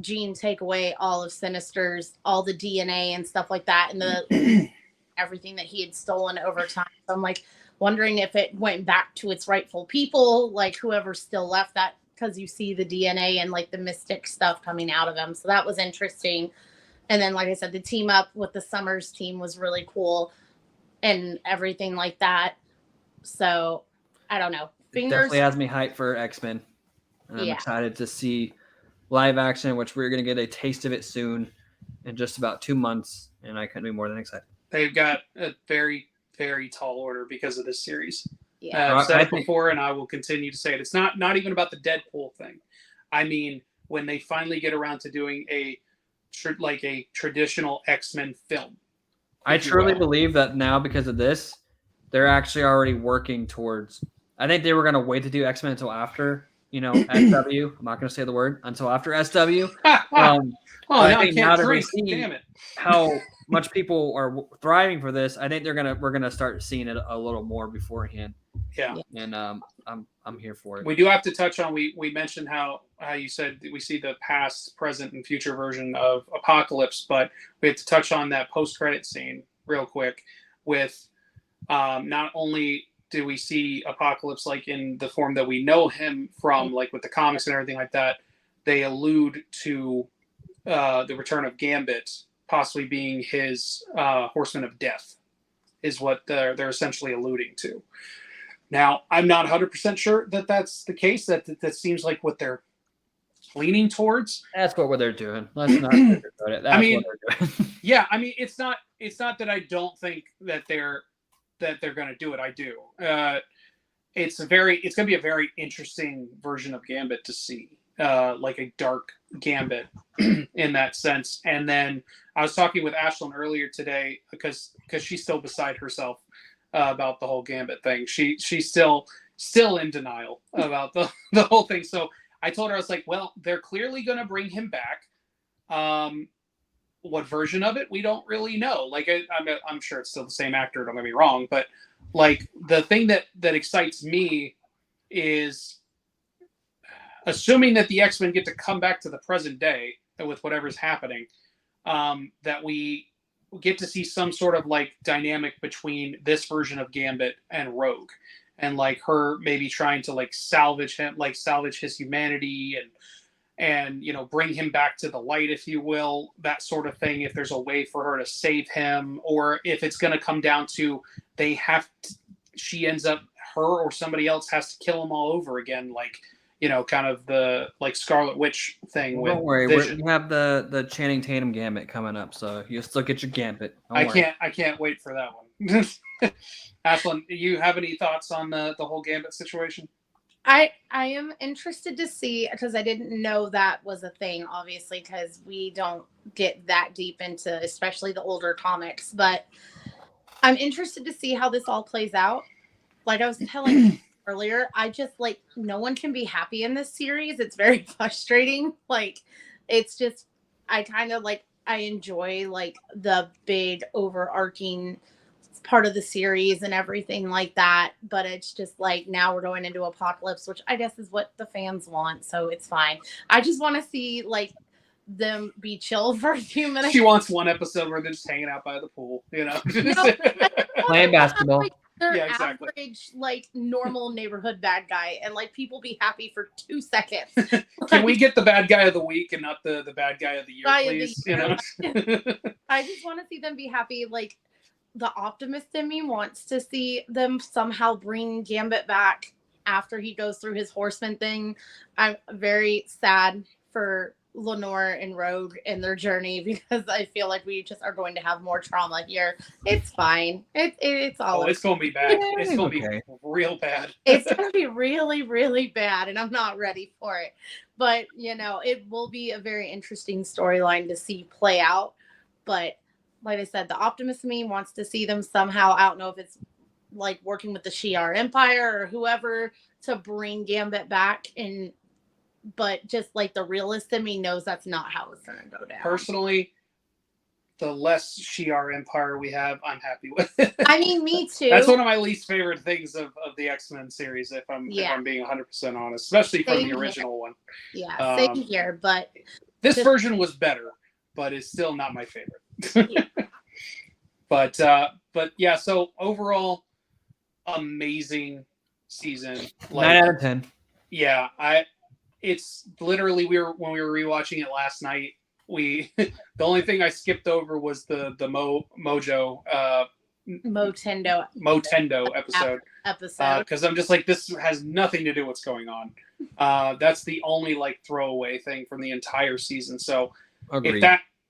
Jean take away all of Sinister's, all the DNA and stuff like that, and the everything that he had stolen over time. So I'm like wondering if it went back to its rightful people, like whoever still left that, because you see the DNA and like the mystic stuff coming out of him. So that was interesting. And then, like I said, the team up with the Summers team was really cool. And everything like that. So, I don't know. It definitely has me hyped for X-Men. And I'm excited to see live action, which we're going to get a taste of it soon in just about 2 months. And I couldn't be more than excited. They've got a very, very tall order because of this series. Yeah. I've said it before, and I will continue to say it. It's not even about the Deadpool thing. I mean, when they finally get around to doing a traditional X-Men film. I truly believe that now, because of this, they're actually already working towards. I think they were going to wait to do X-Men until after, SW. I'm not going to say the word until after SW. I think now to see how much people are thriving for this, I think we're gonna start seeing it a little more beforehand. Yeah. And I'm here for it. We do have to touch on, we mentioned how you said we see the past, present, and future version of Apocalypse, but we have to touch on that post-credit scene real quick with not only do we see Apocalypse like in the form that we know him from, like with the comics and everything like that, they allude to the return of Gambit possibly being his Horseman of Death, is what they're essentially alluding to. Now, I'm not 100% sure that that's the case. That seems like what they're leaning towards. That's what they're doing. Let's not sugarcoat it. That's what they're doing. Yeah, I mean, it's not that I don't think that they're going to do it. I do. It's going to be a very interesting version of Gambit to see, like a dark Gambit in that sense. And then I was talking with Ashlyn earlier today because she's still beside herself about the whole Gambit thing. She's still in denial about the whole thing. So I told her, I was like, well, they're clearly going to bring him back. What version of it, we don't really know. Like, I'm sure it's still the same actor, don't get me wrong, but like the thing that excites me is assuming that the X-Men get to come back to the present day with whatever's happening, that we get to see some sort of like dynamic between this version of Gambit and Rogue, and like her maybe trying to like salvage his humanity and you know, bring him back to the light, if you will, that sort of thing. If there's a way for her to save him, or if it's going to come down to she ends up, her or somebody else has to kill him all over again, like, you know, kind of the like Scarlet Witch thing. Don't worry, we have the Channing Tatum Gambit coming up, so you'll still get your Gambit. I can't wait for that one. Ashlyn, do you have any thoughts on the whole Gambit situation? I am interested to see, because I didn't know that was a thing, obviously, because we don't get that deep into especially the older comics, but I'm interested to see how this all plays out. Like I was telling you earlier, I just like, no one can be happy in this series. It's very frustrating. Like, it's just, I kind of like, I enjoy like the big overarching part of the series and everything like that, but it's just like, now we're going into Apocalypse, which I guess is what the fans want, so it's fine. I just want to see like them be chill for a few minutes. She wants one episode where they're just hanging out by the pool, you know, playing basketball. Like, they're exactly. average, like normal neighborhood bad guy, and like people be happy for 2 seconds. Can we get the bad guy of the week and not the bad guy of the year, please? You know? I just want to see them be happy. Like, the optimist in me wants to see them somehow bring Gambit back after he goes through his horseman thing. I'm very sad for Lenore and Rogue and their journey, because I feel like we just are going to have more trauma here. It's fine. It's all. It's going to be bad. Yeah, it's going to be real bad. It's going to be really, really bad, and I'm not ready for it. But, you know, it will be a very interesting storyline to see play out. But like I said, the optimist in me wants to see them somehow, I don't know if it's like working with the Shi'ar Empire or whoever, to bring Gambit back, but just like the realist in me knows that's not how it's going to go down. Personally, the less Shi'ar Empire we have, I'm happy with it. I mean, me too. That's one of my least favorite things of the X-Men series, if I'm being 100% honest, especially from the original one. Yeah, same here, but this version was better, but it's still not my favorite. Yeah. But yeah, so overall, amazing season. Like, 9 out of 10. Yeah, it's literally, when we were rewatching it last night, the only thing I skipped over was the Motendo episode. Because I'm just like, this has nothing to do with what's going on. That's the only like throwaway thing from the entire season. So Agreed.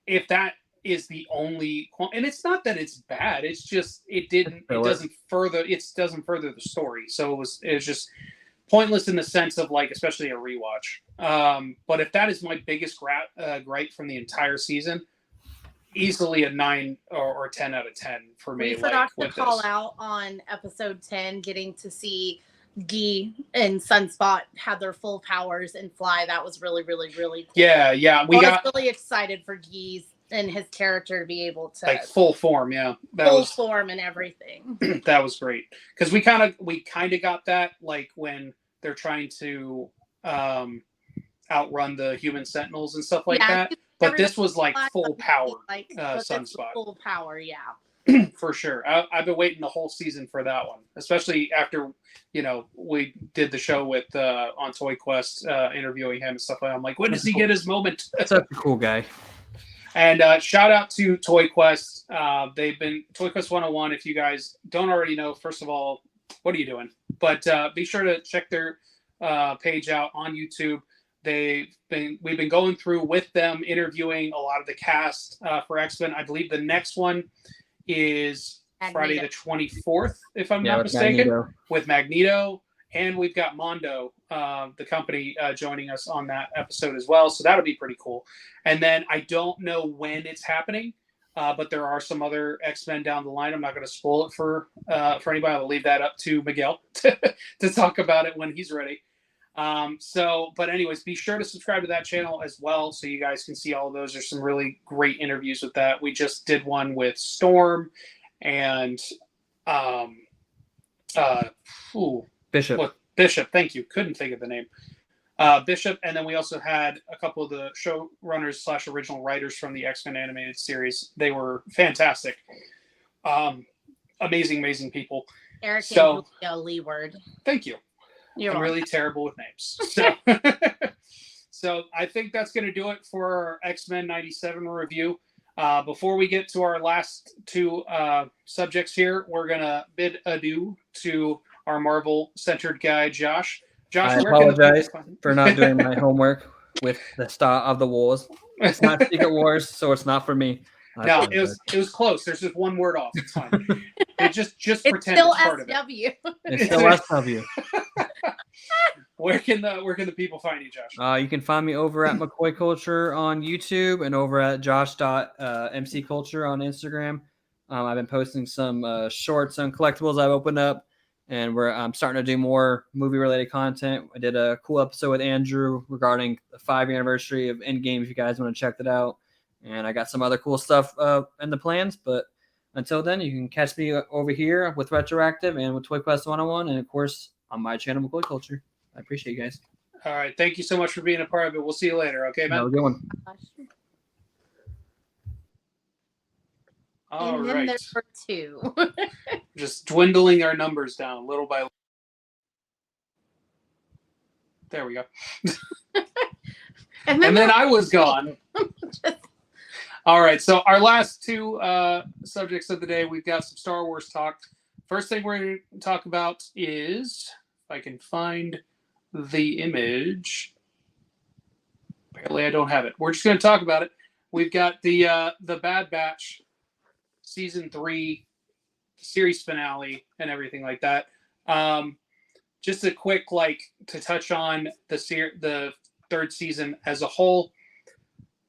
if that is the only, and it's not that it's bad, it's just it doesn't further the story. So it was just pointless in the sense of like, especially a rewatch. But if that is my biggest gripe from the entire season, easily a 9 or 10 out of 10 for me. We forgot to call out on episode 10, getting to see Guy and Sunspot have their full powers and fly. That was really, really, really cool. Yeah. I was really excited for Guy's and his character to be able to like full form. Yeah, full form and everything. That was great because we kind of got that like when they're trying to outrun the human sentinels and stuff like that. But this was like full power, Sunspot. Full power, yeah. For sure. I've been waiting the whole season for that one, especially after, we did the show with on Toy Quest, interviewing him and stuff like that. I'm like, when does he get his moment? Such a cool guy. And shout out to Toy Quest. They've been Toy Quest 101. If you guys don't already know, first of all, what are you doing? But be sure to check their page out on YouTube. We've been going through with them, interviewing a lot of the cast for X-Men. I believe the next one is Friday the 24th, if I'm not mistaken, with Magneto. And we've got Mondo, the company, joining us on that episode as well. So that'll be pretty cool. And then I don't know when it's happening, but there are some other X-Men down the line. I'm not going to spoil it for anybody. I'll leave that up to Miguel to talk about it when he's ready. But anyways, be sure to subscribe to that channel as well so you guys can see all of those. There's some really great interviews with that. We just did one with Storm and Bishop. Bishop, thank you. Couldn't think of the name. Bishop, and then we also had a couple of the showrunners / original writers from the X-Men animated series. They were fantastic. Amazing people. Eric and Julia Leeward. Thank you. I'm really terrible with names. So I think that's going to do it for our X-Men 97 review. Before we get to our last two subjects here, we're going to bid adieu to our Marvel-centered guy, Josh. Josh, I apologize for not doing my homework with the start of the wars. It's not Secret Wars, so it's not for me. No, it was close. There's just one word off. It's fine. It just it's pretend still it's part SW. of it. It's still SW. Where can the people find you, Josh? You can find me over at McCoy Culture on YouTube and over at josh.mcculture on Instagram. I've been posting some shorts and collectibles I've opened up, and I'm starting to do more movie-related content. I did a cool episode with Andrew regarding the 5-year anniversary of Endgame, if you guys want to check that out. And I got some other cool stuff in the plans, but until then, you can catch me over here with Retroactive and with Toy Quest 101, and of course, on my channel, McCoy Culture. I appreciate you guys. All right. Thank you so much for being a part of it. We'll see you later. Okay, man? Have a good one. All and then right. there's for 2. Just dwindling our numbers down little by little. There we go. and then I was gone. All right. So our last two subjects of the day, we've got some Star Wars talk. First thing we're going to talk about is, if I can find the image. Apparently I don't have it. We're just going to talk about it. We've got the Bad Batch season 3 series finale and everything like that. Just a quick to touch on the third season as a whole.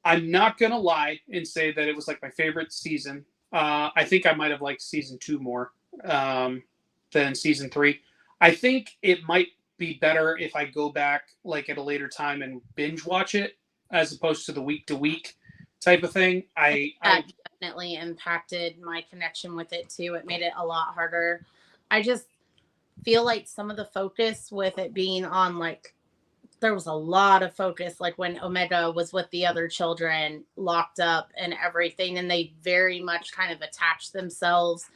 I'm not going to lie and say that it was my favorite season. I think I might have liked season 2 more than season 3. I think it might be better if I go back at a later time and binge watch it as opposed to the week to week type of thing. That definitely impacted my connection with it too. It made it a lot harder. I just feel like some of the focus with it being on there was a lot of focus when Omega was with the other children locked up and everything, and they very much kind of attached themselves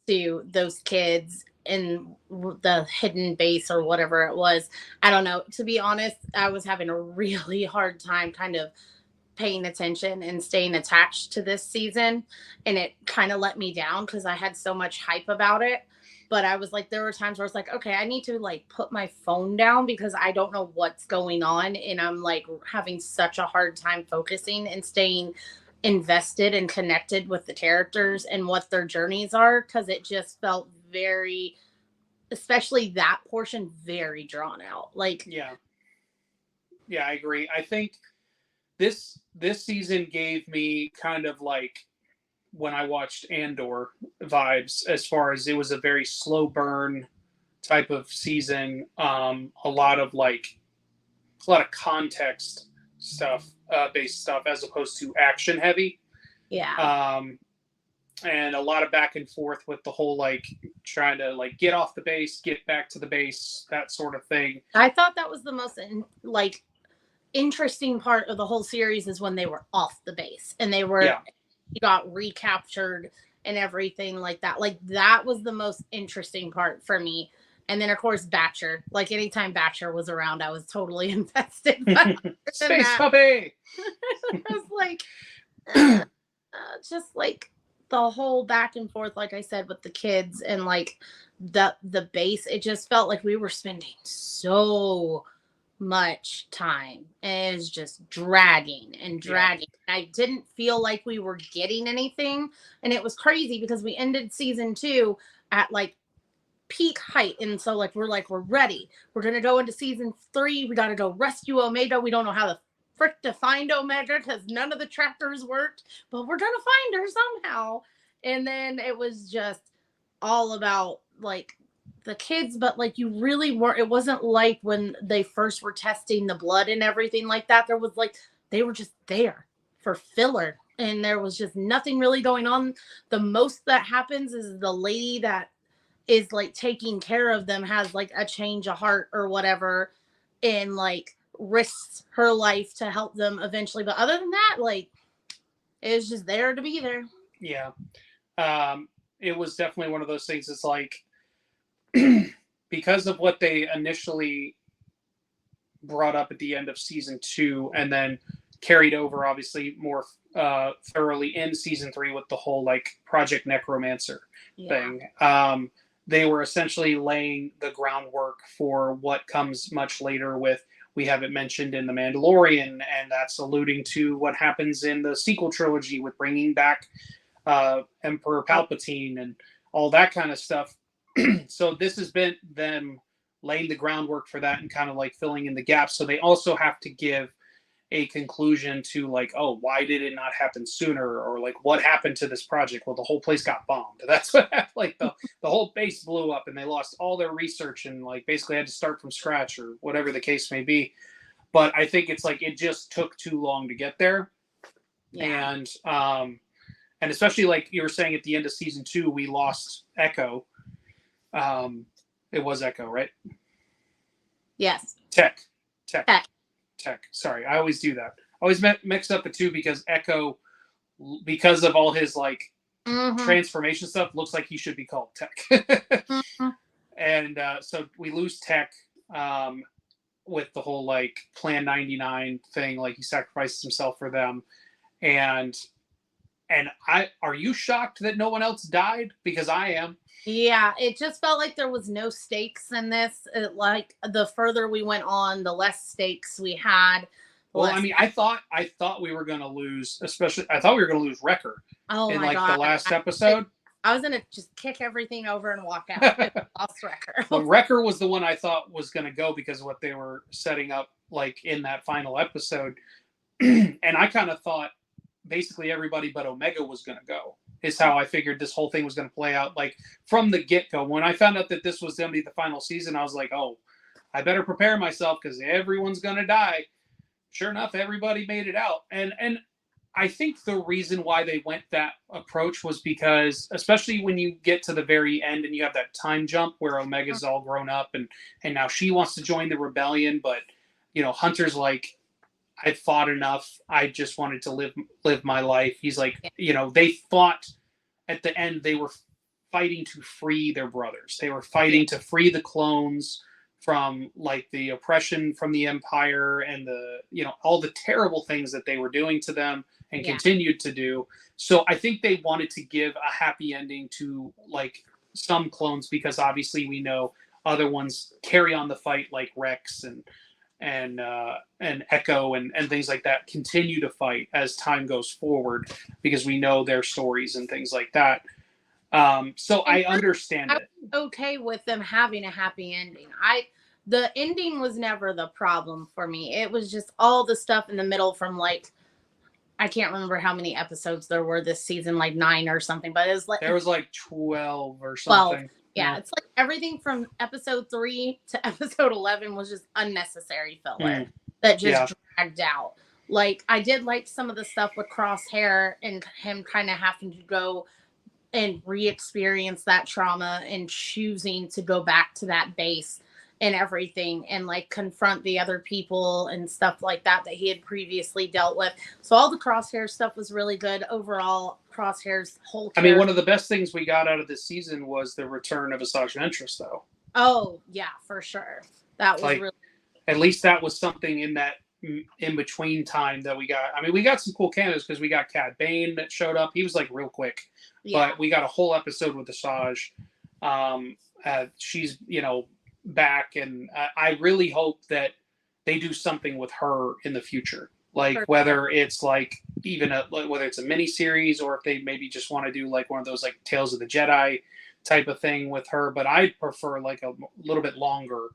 to those kids in the hidden base or whatever it was. I don't know. To be honest, I was having a really hard time kind of paying attention and staying attached to this season, and it kind of let me down because I had so much hype about it. But I was there were times where I was okay, I need to put my phone down because I don't know what's going on, and I'm having such a hard time focusing and staying invested and connected with the characters and what their journeys are, because it just felt very, especially that portion, very drawn out. Yeah, I agree. I think this season gave me kind of when I watched Andor vibes, as far as it was a very slow burn type of season. A lot of context stuff, based stuff, as opposed to action heavy. Yeah. And a lot of back and forth with the whole like trying to like get off the base, get back to the base, that sort of thing. I thought that was the most interesting part of the whole series is when they were off the base and they got recaptured and everything like that. Like that was the most interesting part for me. And then of course Batcher. Like anytime Batcher was around, I was totally invested. Space puppy. I was like, just like the whole back and forth, like I said, with the kids and like the base. It just felt like we were spending so much time and it was just dragging and dragging. I didn't feel like we were getting anything, and it was crazy because we ended season 2 at like peak height, and so like we're ready, we're gonna go into season 3, we gotta go rescue Omega. We don't know how the frick to find Omega because none of the trackers worked, but we're gonna find her somehow. And then it was just all about like the kids, but like you really weren't, it wasn't like when they first were testing the blood and everything like that. There was like, they were just there for filler and there was just nothing really going on. The most that happens is the lady that is like taking care of them has like a change of heart or whatever and like risks her life to help them eventually. But other than that, like it was just there to be there. Yeah. It was definitely one of those things. It's like, because of what they initially brought up at the end of season 2 and then carried over obviously more thoroughly in season 3 with the whole like Project Necromancer thing. They were essentially laying the groundwork for what comes much later with, we have it mentioned in The Mandalorian, and that's alluding to what happens in the sequel trilogy with bringing back Emperor Palpatine and all that kind of stuff. So this has been them laying the groundwork for that and kind of like filling in the gaps. So they also have to give a conclusion to like, oh, why did it not happen sooner? Or like, what happened to this project? Well, the whole place got bombed. That's what happened. Like the whole base blew up and they lost all their research and like basically had to start from scratch or whatever the case may be. But I think it's like, it just took too long to get there. Yeah. And especially like you were saying at the end of season 2, we lost Echo. It was Echo, right? Yes. Tech. Sorry, I always do that. I always mix up the two because Echo, because of all his like transformation stuff, looks like he should be called Tech. And so we lose Tech with the whole like Plan 99 thing. Like he sacrifices himself for them, and are you shocked that no one else died? Because I am. Yeah, it just felt like there was no stakes in this. Like the further we went on, the less stakes we had. Well, I mean, I thought we were going to lose, I thought we were going to lose Wrecker in like the last episode. I was going to just kick everything over and walk out. Lost Wrecker. Well, Wrecker was the one I thought was going to go because of what they were setting up like in that final episode. And I kind of thought basically everybody but Omega was going to go. Is how I figured this whole thing was going to play out. Like from the get-go, when I found out that this was going to be the final season, I was like, oh, I better prepare myself because everyone's going to die. Sure enough, everybody made it out. And I think the reason why they went that approach was because, especially when you get to the very end and you have that time jump where Omega's all grown up and now she wants to join the rebellion, but you know, Hunter's like, I fought enough. I just wanted to live my life. He's like, you know, they fought at the end. They were fighting to free their brothers. They were fighting to free the clones from like the oppression from the Empire and the, you know, all the terrible things that they were doing to them and continued to do. So I think they wanted to give a happy ending to like some clones because obviously we know other ones carry on the fight like Rex and Echo and things like that continue to fight as time goes forward because we know their stories and things like that. So I understand it. Okay with them having a happy ending. The ending was never the problem for me. It was just all the stuff in the middle from like, I can't remember how many episodes there were this season, like 9 or something, but it was like, there was like 12 or something. 12. Yeah, it's like everything from episode 3 to episode 11 was just unnecessary filler that just dragged out. Like, I did like some of the stuff with Crosshair and him kind of having to go and re-experience that trauma and choosing to go back to that base and everything and like confront the other people and stuff like that he had previously dealt with. So all the Crosshair stuff was really good overall. Crosshair's whole I mean, one of the best things we got out of this season was the return of Asajj Ventress, though. Oh yeah, for sure. That was like, really, at least that was something in that in between time that we got. I mean, we got some cool cameos because we got Cad Bane that showed up. He was like real quick, yeah. but we got a whole episode with Asajj. She's, back, and I really hope that they do something with her in the future. Like, whether it's like even whether it's a mini series or if they maybe just want to do like one of those like Tales of the Jedi type of thing with her. But I prefer like a little bit longer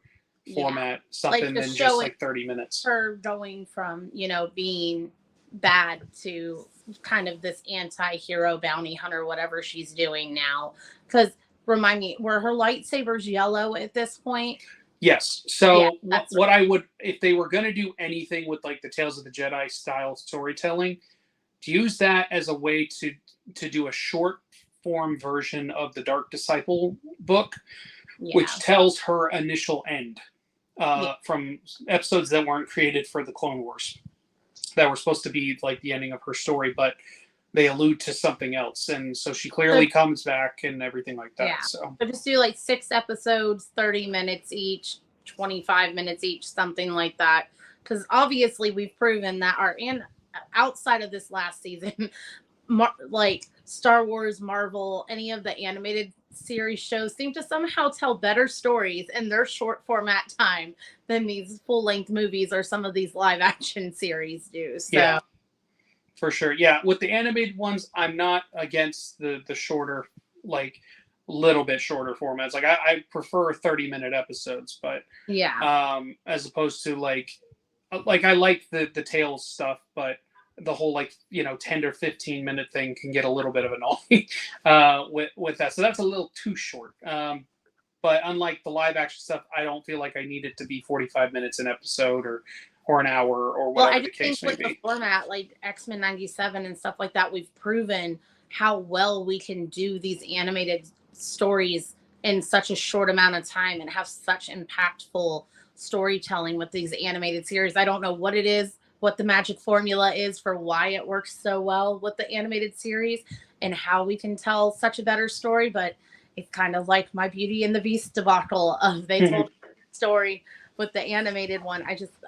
format, something than just like 30 minutes. Her going from, being bad to kind of this anti-hero bounty hunter, whatever she's doing now. Because remind me, were her lightsabers yellow at this point? Yes. So yeah, what I would, if they were going to do anything with like the Tales of the Jedi style storytelling, to use that as a way to do a short form version of the Dark Disciple book, which tells her initial end from episodes that weren't created for the Clone Wars, that were supposed to be like the ending of her story, but they allude to something else, and so she clearly comes back and everything like that. Yeah. So just do like 6 episodes, 30 minutes each, 25 minutes each, something like that. Because obviously we've proven that and outside of this last season, like Star Wars, Marvel, any of the animated series shows seem to somehow tell better stories in their short format time than these full length movies or some of these live action series do. So. Yeah. For sure. Yeah. With the animated ones, I'm not against the shorter, like little bit shorter formats. Like I prefer 30-minute episodes, but as opposed to like I like the Tales stuff, but the whole 10 or 15-minute thing can get a little bit of annoying with that. So that's a little too short. But unlike the live action stuff, I don't feel like I need it to be 45 minutes an episode or an hour or whatever the case may be. The format like X-Men 97 and stuff like that, we've proven how well we can do these animated stories in such a short amount of time and have such impactful storytelling with these animated series. I don't know what it is, what the magic formula is for why it works so well with the animated series and how we can tell such a better story, but it's kind of like my Beauty and the Beast debacle of they told a story. With the animated one,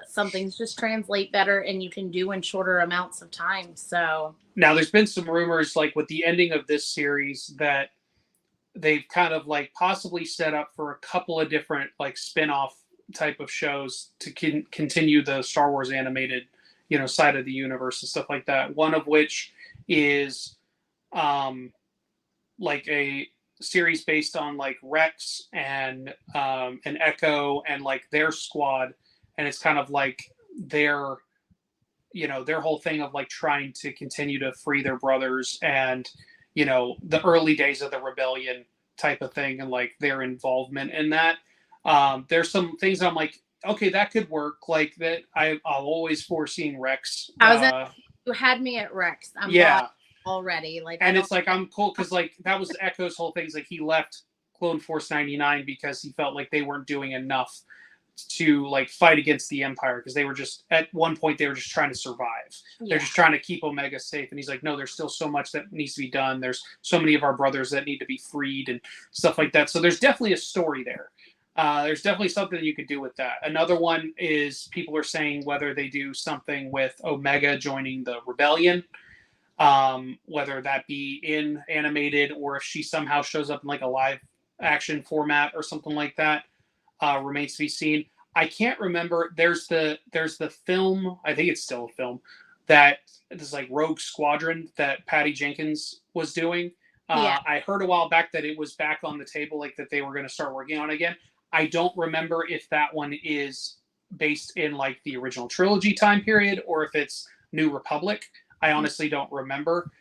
some things just translate better and you can do in shorter amounts of time. So now there's been some rumors like with the ending of this series that they've kind of like possibly set up for a couple of different like spin-off type of shows to continue the Star Wars animated, side of the universe and stuff like that. One of which is like a series based on like Rex and Echo and like their squad, and it's kind of like their whole thing of like trying to continue to free their brothers and the early days of the rebellion type of thing and like their involvement in that. There's some things I'm like, okay, that could work. Like that I'll always foreseen Rex. You had me at Rex. Yeah. Already and it's like I'm cool because like that was Echo's whole thing is like he left Clone Force 99 because he felt like they weren't doing enough to like fight against the Empire, because they were just at one point they were just trying to survive. They're just trying to keep Omega safe, and he's like, no, there's still so much that needs to be done. There's so many of our brothers that need to be freed and stuff like that. So there's definitely a story there. There's definitely something you could do with that. Another one is people are saying whether they do something with Omega joining the rebellion, whether that be in animated or if she somehow shows up in like a live action format or something like that, remains to be seen. I can't remember. There's the film, I think it's still a film, that this like Rogue Squadron that Patty Jenkins was doing. I heard a while back that it was back on the table, like that they were going to start working on it again. I don't remember if that one is based in like the original trilogy time period or if it's New Republic. I honestly don't remember.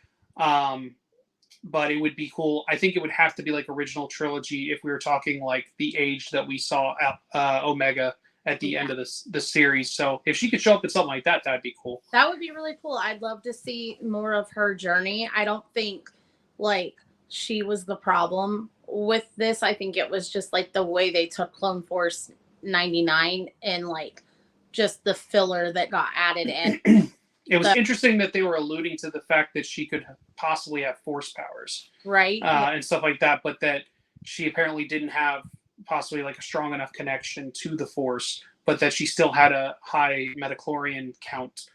But it would be cool. I think it would have to be like original trilogy if we were talking like the age that we saw Omega at the end of the series. So if she could show up in something like that, that'd be cool. That would be really cool. I'd love to see more of her journey. I don't think like she was the problem with this. I think it was just like the way they took Clone Force 99 and like just the filler that got added in. It was interesting that they were alluding to the fact that she could possibly have force powers, right? And stuff like that, but that she apparently didn't have possibly like a strong enough connection to the force, but that she still had a high metachlorian count,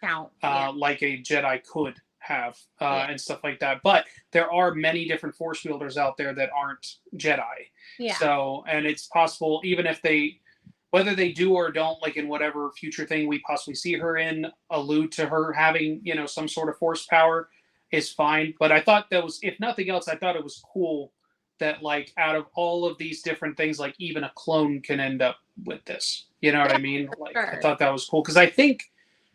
like a Jedi could have, and stuff like that. But there are many different force wielders out there that aren't Jedi. Yeah. So, and it's possible, even if they, whether they do or don't, like in whatever future thing we possibly see her in, allude to her having, you know, some sort of force power is fine. But I thought that was, if nothing else, I thought it was cool that like out of all of these different things, like even a clone can end up with this. You know what I mean? Like I thought that was cool. Because I think,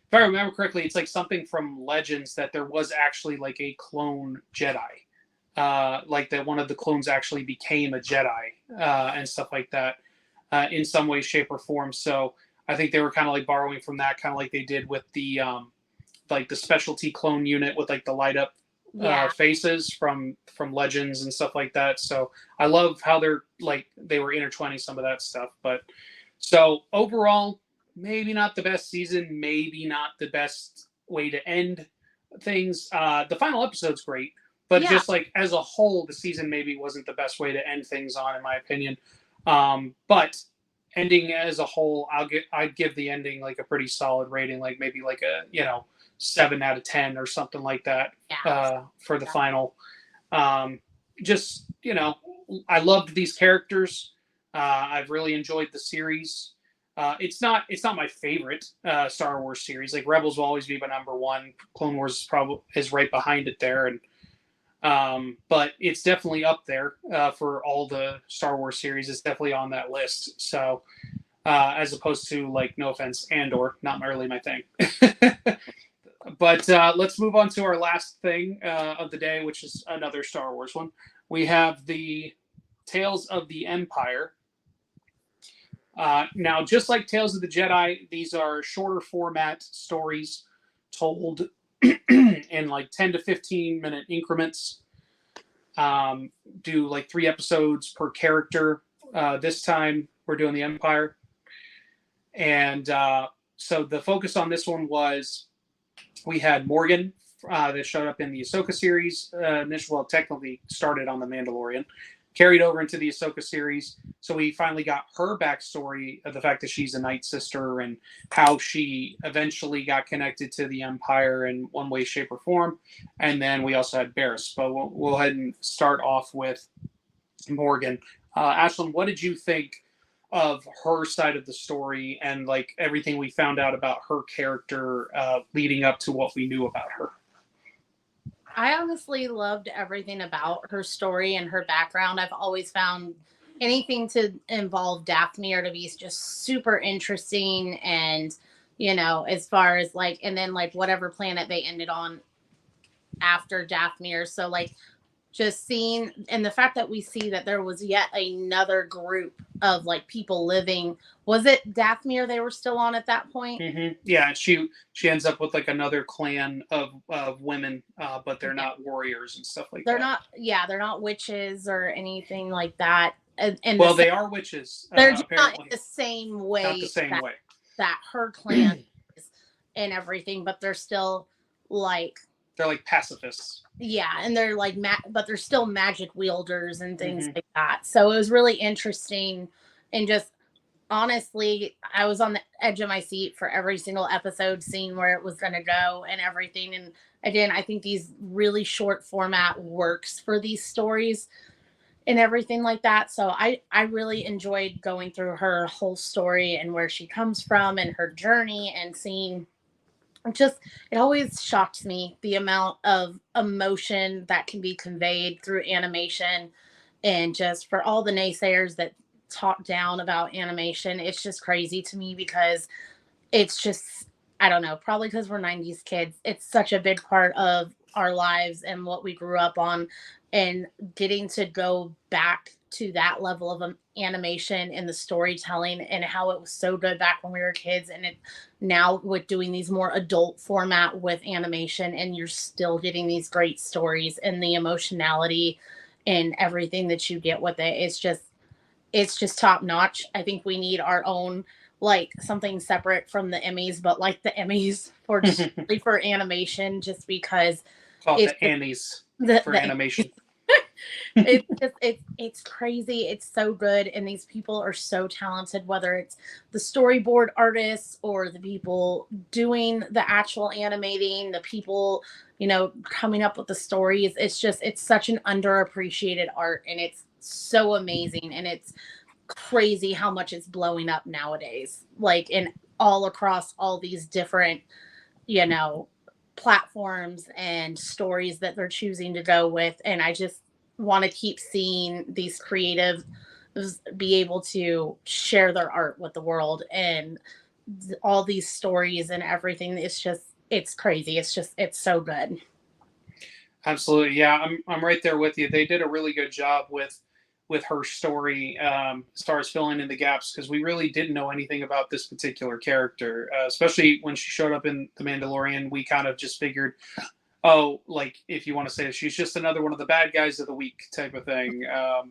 if I remember correctly, it's like something from Legends that there was actually like a clone Jedi. Like that one of the clones actually became a Jedi, and stuff like that. In some way, shape, or form. So I think they were kind of like borrowing from that, kind of like they did with the like the specialty clone unit with like the light up faces from Legends and stuff like that. So I love how they're like they were intertwining some of that stuff. But so overall, maybe not the best season, maybe not the best way to end things. The final episode's great, but just like as a whole, the season maybe wasn't the best way to end things on, in my opinion. But ending as a whole, I'd give the ending like a pretty solid rating, like maybe like a 7 out of 10 or something like that, for the final. Just I loved these characters. I've really enjoyed the series. It's not my favorite Star Wars series. Like Rebels will always be my number one. Clone Wars is right behind it there, and but it's definitely up there for all the Star Wars series. It's definitely on that list. So as opposed to like, no offense, Andor, not really my thing. But let's move on to our last thing of the day, which is another Star Wars one. We have the Tales of the Empire. Now, just like Tales of the Jedi, these are shorter format stories told in like 10 to 15 minute increments. Do like 3 episodes per character. This time we're doing the Empire. And so the focus on this one was we had Morgan that showed up in the Ahsoka series. Well, technically started on The Mandalorian, carried over into the Ahsoka series. So we finally got her backstory of the fact that she's a Night Sister and how she eventually got connected to the Empire in one way, shape, or form. And then we also had Barriss. But we'll go ahead and start off with Morgan. Ashlyn, what did you think of her side of the story and like everything we found out about her character leading up to what we knew about her? I honestly loved everything about her story and her background. I've always found anything to involve Dathomir to be just super interesting. And, as far as like, and then like whatever planet they ended on after Dathomir. So like just seeing, and the fact that we see that there was yet another group of like people living. Was it Dathomir they were still on at that point? Mm-hmm. Yeah, she ends up with like another clan of women, but they're not warriors and stuff like that. They're not witches or anything like that. And they are witches. They're just apparently. not in the same way. Not the same way that her clan is and everything, but they're still like. They're like pacifists. Yeah, and they're like, but they're still magic wielders and things like that. So it was really interesting, and just honestly, I was on the edge of my seat for every single episode, seeing where it was going to go and everything. And again, I think these really short format works for these stories and everything like that. So I really enjoyed going through her whole story and where she comes from and her journey and seeing. It always shocks me the amount of emotion that can be conveyed through animation, and just for all the naysayers that talk down about animation, it's just crazy to me because it's just, I don't know, probably because we're 90s kids. It's such a big part of our lives and what we grew up on, and getting to go back to that level of animation and the storytelling and how it was so good back when we were kids, and it now with doing these more adult format with animation, and you're still getting these great stories and the emotionality and everything that you get with it. It's just top notch. I think we need our own, like, something separate from the Emmys, but like the Emmys for just for animation, just because Call it it's the Annies for the animation. it's just it's crazy. It's so good, and these people are so talented, whether it's the storyboard artists or the people doing the actual animating, the people, you know, coming up with the stories. It's such an underappreciated art, and it's so amazing, and it's crazy how much it's blowing up nowadays, like in all across all these different, you know, platforms and stories that they're choosing to go with. And I just want to keep seeing these creatives be able to share their art with the world, and all these stories and everything. It's crazy. It's so good. Absolutely, yeah. I'm right there with you. They did a really good job with her story, as far as filling in the gaps, because we really didn't know anything about this particular character, especially when she showed up in The Mandalorian. We kind of just figured, oh, like, if you want to say it, she's just another one of the bad guys of the week type of thing.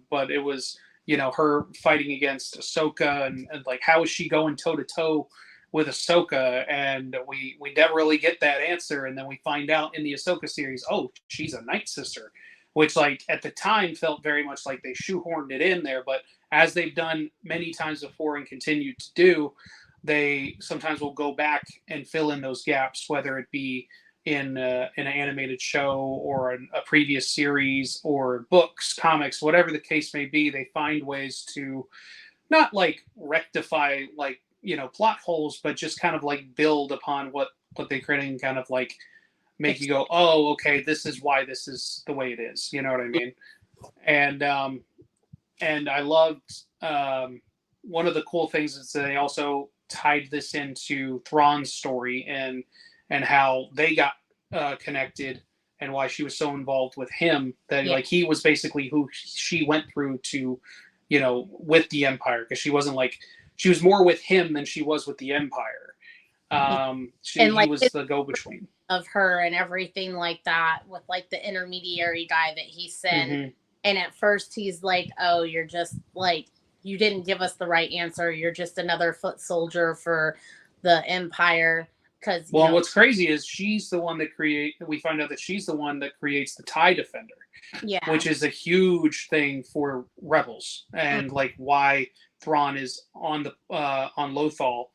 But it was, you know, her fighting against Ahsoka, and like, how is she going toe to toe with Ahsoka? And we never really get that answer. And then we find out in the Ahsoka series, oh, she's a Night Sister, which, like, at the time felt very much like they shoehorned it in there. But as they've done many times before and continue to do, they sometimes will go back and fill in those gaps, whether it be in an animated show or a previous series or books, comics, whatever the case may be. They find ways to not like rectify, like, you know, plot holes, but just kind of like build upon what they created, and kind of like make you go, oh, okay, this is why this is the way it is. You know what I mean? And I loved, one of the cool things is that they also tied this into Thrawn's story, and how they got connected, and why she was so involved with him, that like he was basically who she went through to, you know, with the Empire, because she wasn't like, she was more with him than she was with the Empire. He was the go-between of her and everything like that, with like the intermediary guy that he sent. Mm-hmm. And at first he's like, oh, you're just like, you didn't give us the right answer. You're just another foot soldier for the Empire. Because, well, what's crazy is she's the one that we find out that she's the one that creates the TIE Defender. Yeah. Which is a huge thing for Rebels, and like why Thrawn is on Lothal,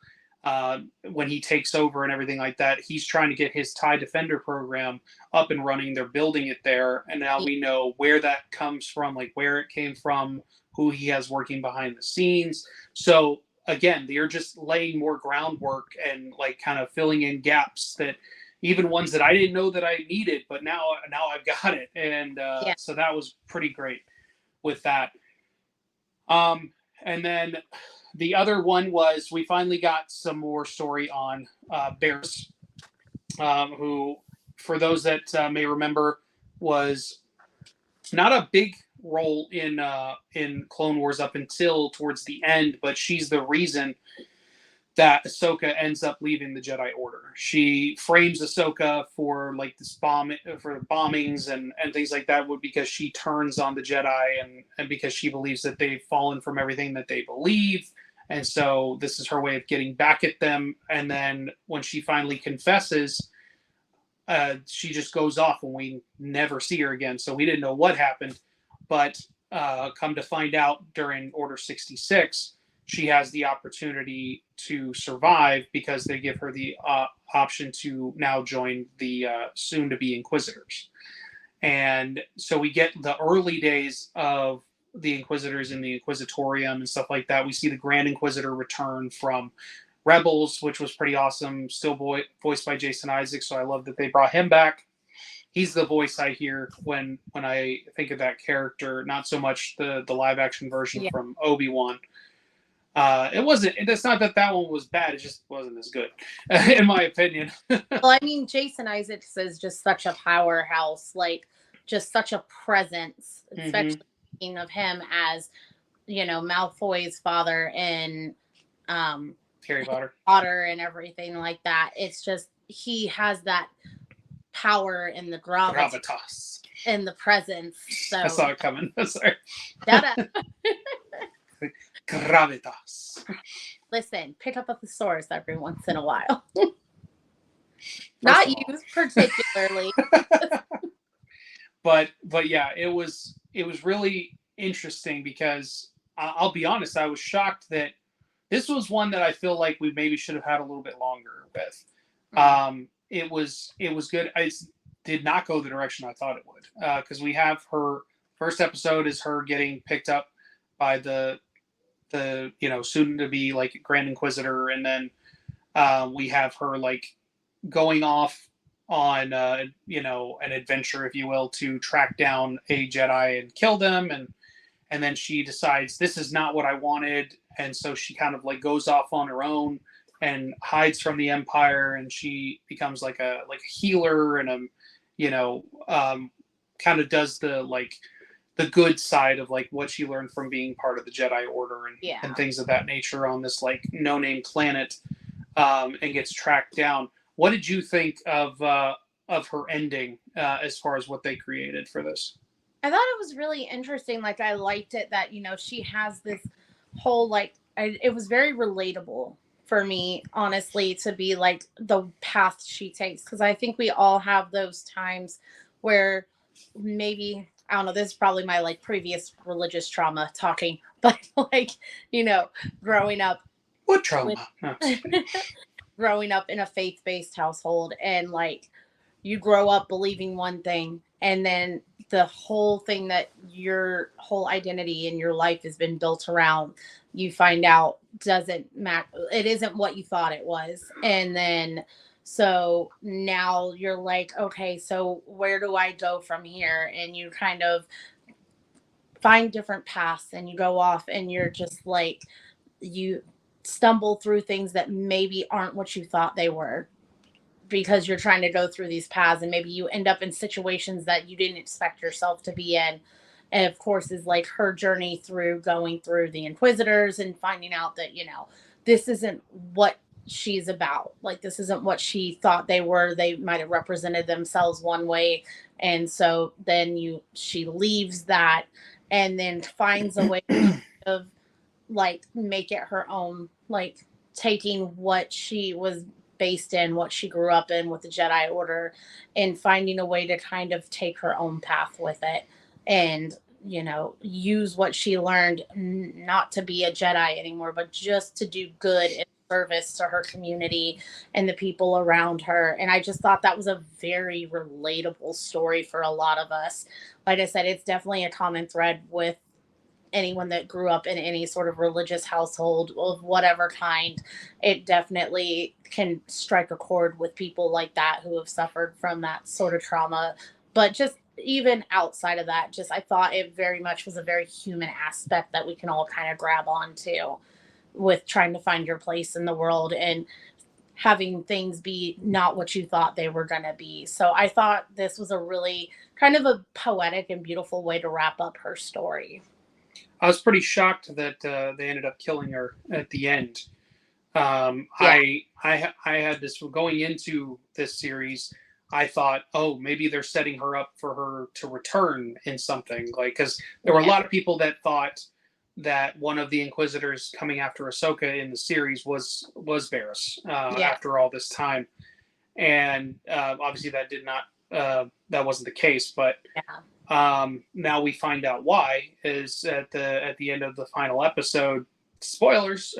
when he takes over and everything like that. He's trying to get his TIE Defender program up and running. They're building it there, and now we know where that comes from, like where it came from, who he has working behind the scenes. So again, they're just laying more groundwork and like kind of filling in gaps, that even ones that I didn't know that I needed, but now I've got it. And so that was pretty great with that. And then the other one was, we finally got some more story on Barriss, who, for those that may remember, was not a big role in Clone Wars up until towards the end, but she's the reason that Ahsoka ends up leaving the Jedi Order. She frames Ahsoka for like this for bombings and things like that, because she turns on the Jedi, and because she believes that they've fallen from everything that they believe. And so this is her way of getting back at them. And then when she finally confesses, she just goes off, and we never see her again. So we didn't know what happened, but come to find out during Order 66, she has the opportunity to survive, because they give her the option to now join the soon-to-be Inquisitors. And so we get the early days of the Inquisitors in the Inquisitorium and stuff like that. We see the Grand Inquisitor return from Rebels, which was pretty awesome. Still voiced by Jason Isaacs, so I love that they brought him back. He's the voice I hear when I think of that character, not so much the live-action version from Obi-Wan. It wasn't. It's not that one was bad. It just wasn't as good, in my opinion. Well, I mean, Jason Isaacs is just such a powerhouse, like just such a presence, especially thinking of him as, Malfoy's father and Harry Potter. Potter and everything like that. It's just he has that power in the Gravitas. in the presence. So I saw it coming. Sorry. That, Gravitas. listen, pick up a thesaurus every once in a while. Not you particularly. but yeah, it was really interesting because I'll be honest, I was shocked that this was one that I feel like we maybe should have had a little bit longer with. It was good. I did not go the direction I thought it would, because we have her first episode is her getting picked up by the soon to be like Grand Inquisitor, and then we have her like going off on an adventure, if you will, to track down a Jedi and kill them, and then she decides this is not what I wanted, and so she kind of like goes off on her own and hides from the Empire, and she becomes like a healer and kind of does the good side of like what she learned from being part of the Jedi Order and things of that nature on this like no-name planet, and gets tracked down. What did you think of her ending as far as what they created for this? I thought it was really interesting. Like, I liked it that, she has this whole, it was very relatable for me, honestly, to be like the path she takes. Because I think we all have those times where maybe, I don't know, this is probably my like previous religious trauma talking, but like, growing up. What trauma? Growing up in a faith-based household, and like you grow up believing one thing, and then the whole thing that your whole identity in your life has been built around, you find out doesn't match. It isn't what you thought it was. And then, so now you're like, okay, so where do I go from here? And you kind of find different paths, and you go off, and you're just like, you stumble through things that maybe aren't what you thought they were, because you're trying to go through these paths, and maybe you end up in situations that you didn't expect yourself to be in. And of course is like her journey through going through the Inquisitors and finding out that, this isn't what she's about. Like, this isn't what she thought they were. They might have represented themselves one way. And so then she leaves that, and then finds a way of like make it her own, like taking what she was based in, what she grew up in with the Jedi Order, and finding a way to kind of take her own path with it, and use what she learned, not to be a Jedi anymore, but just to do good in service to her community and the people around her. And I just thought that was a very relatable story for a lot of us. Like I said, it's definitely a common thread with anyone that grew up in any sort of religious household of whatever kind. It definitely can strike a chord with people like that who have suffered from that sort of trauma. But just even outside of that, just I thought it very much was a very human aspect that we can all kind of grab onto, with trying to find your place in the world and having things be not what you thought they were going to be. So I thought this was a really kind of a poetic and beautiful way to wrap up her story. I was pretty shocked that they ended up killing her at the end. I had this going into this series. I thought, oh, maybe they're setting her up for her to return in something, like, because there were a lot of people that thought that one of the Inquisitors coming after Ahsoka in the series was Varys after all this time, and obviously that did not that wasn't the case, but. Now we find out why is at the end of the final episode. Spoilers.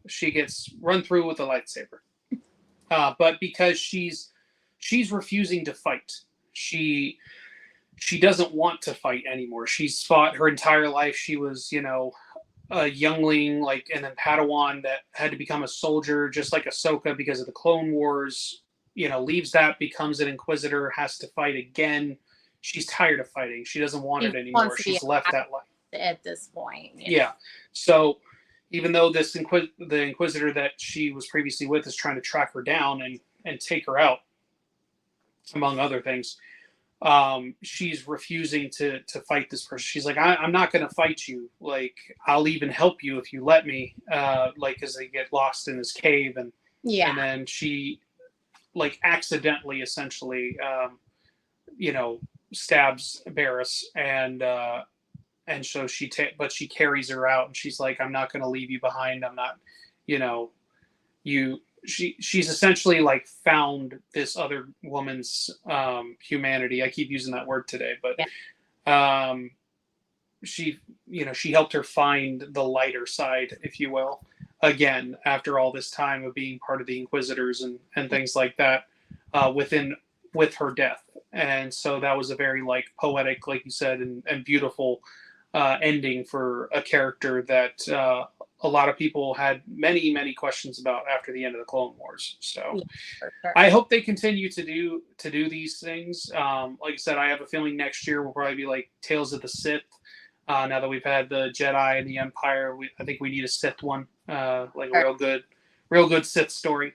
She gets run through with a lightsaber, but because she's refusing to fight, she doesn't want to fight anymore. She's fought her entire life. She was, a youngling, like, and then Padawan that had to become a soldier, just like Ahsoka because of the Clone Wars. Leaves that, becomes an Inquisitor, has to fight again. She's tired of fighting. She doesn't want it anymore. She's left that life at this point. Yeah. So even though the Inquisitor that she was previously with is trying to track her down and take her out, among other things, she's refusing to fight this person. She's like, I'm not going to fight you. Like, I'll even help you if you let me. Like, as they get lost in this cave, and then she, like, accidentally, essentially, stabs Barris, and so but she carries her out, and she's like, I'm not going to leave you behind. I'm not, she's essentially like found this other woman's humanity. I keep using that word today, but she helped her find the lighter side, if you will, again, after all this time of being part of the Inquisitors and things like that, with her death. And so that was a very, like, poetic, like you said, and beautiful ending for a character that a lot of people had many, many questions about after the end of the Clone Wars. So sure. I hope they continue to do these things. Like I said, I have a feeling next year will probably be like Tales of the Sith. Now that we've had the Jedi and the Empire, I think we need a Sith one, like a real good Sith story.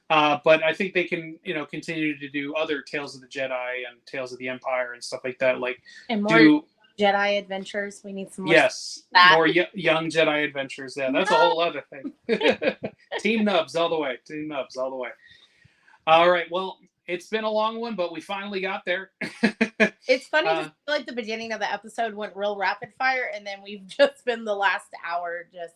But I think they can, continue to do other Tales of the Jedi and Tales of the Empire and stuff like that. Like, and more Jedi adventures. We need some more. Yes, more young Jedi adventures. Yeah, that's a whole other thing. Team Nubs all the way. Team Nubs all the way. All right. Well, it's been a long one, but we finally got there. It's funny to feel like the beginning of the episode went real rapid fire, and then we've just been the last hour just,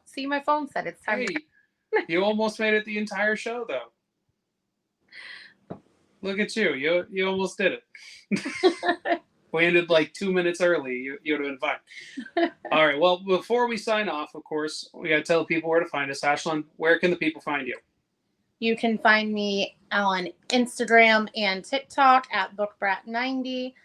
see, my phone said it's time. Hey, you almost made it the entire show, though. Look at you. You almost did it. We ended like 2 minutes early. You would have been fine. All right. Well, before we sign off, of course, we got to tell people where to find us. Ashlyn, where can the people find you? You can find me on Instagram and TikTok at BookBrat90.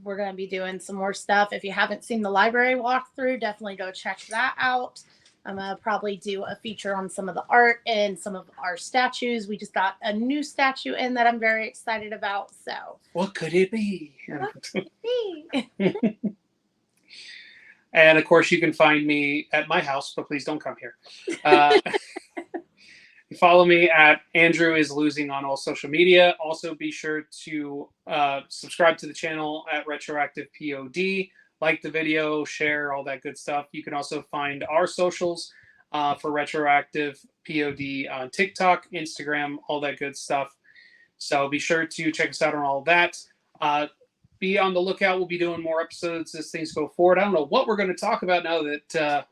We're going to be doing some more stuff. If you haven't seen the library walkthrough, definitely go check that out. I'm going to probably do a feature on some of the art and some of our statues. We just got a new statue in that I'm very excited about. So, what could it be? What could it be? And of course, you can find me at my house, but please don't come here. Follow me at Andrew is Losing on all social media. Also, be sure to subscribe to the channel at Retroactive POD. Like the video, share, all that good stuff. You can also find our socials for Retroactive POD on TikTok, Instagram, all that good stuff. So be sure to check us out on all of that. Be on the lookout. We'll be doing more episodes as things go forward. I don't know what we're going to talk about now that,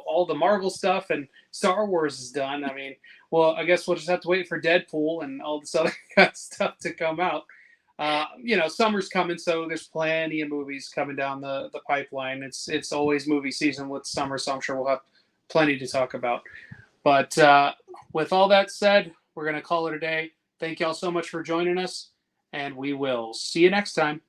all the Marvel stuff and Star Wars is done. I mean, well, I guess we'll just have to wait for Deadpool and all this other kind of stuff to come out. Summer's coming, so there's plenty of movies coming down the pipeline. It's always movie season with summer, so I'm sure we'll have plenty to talk about. But with all that said, we're going to call it a day. Thank y'all so much for joining us, and we will see you next time.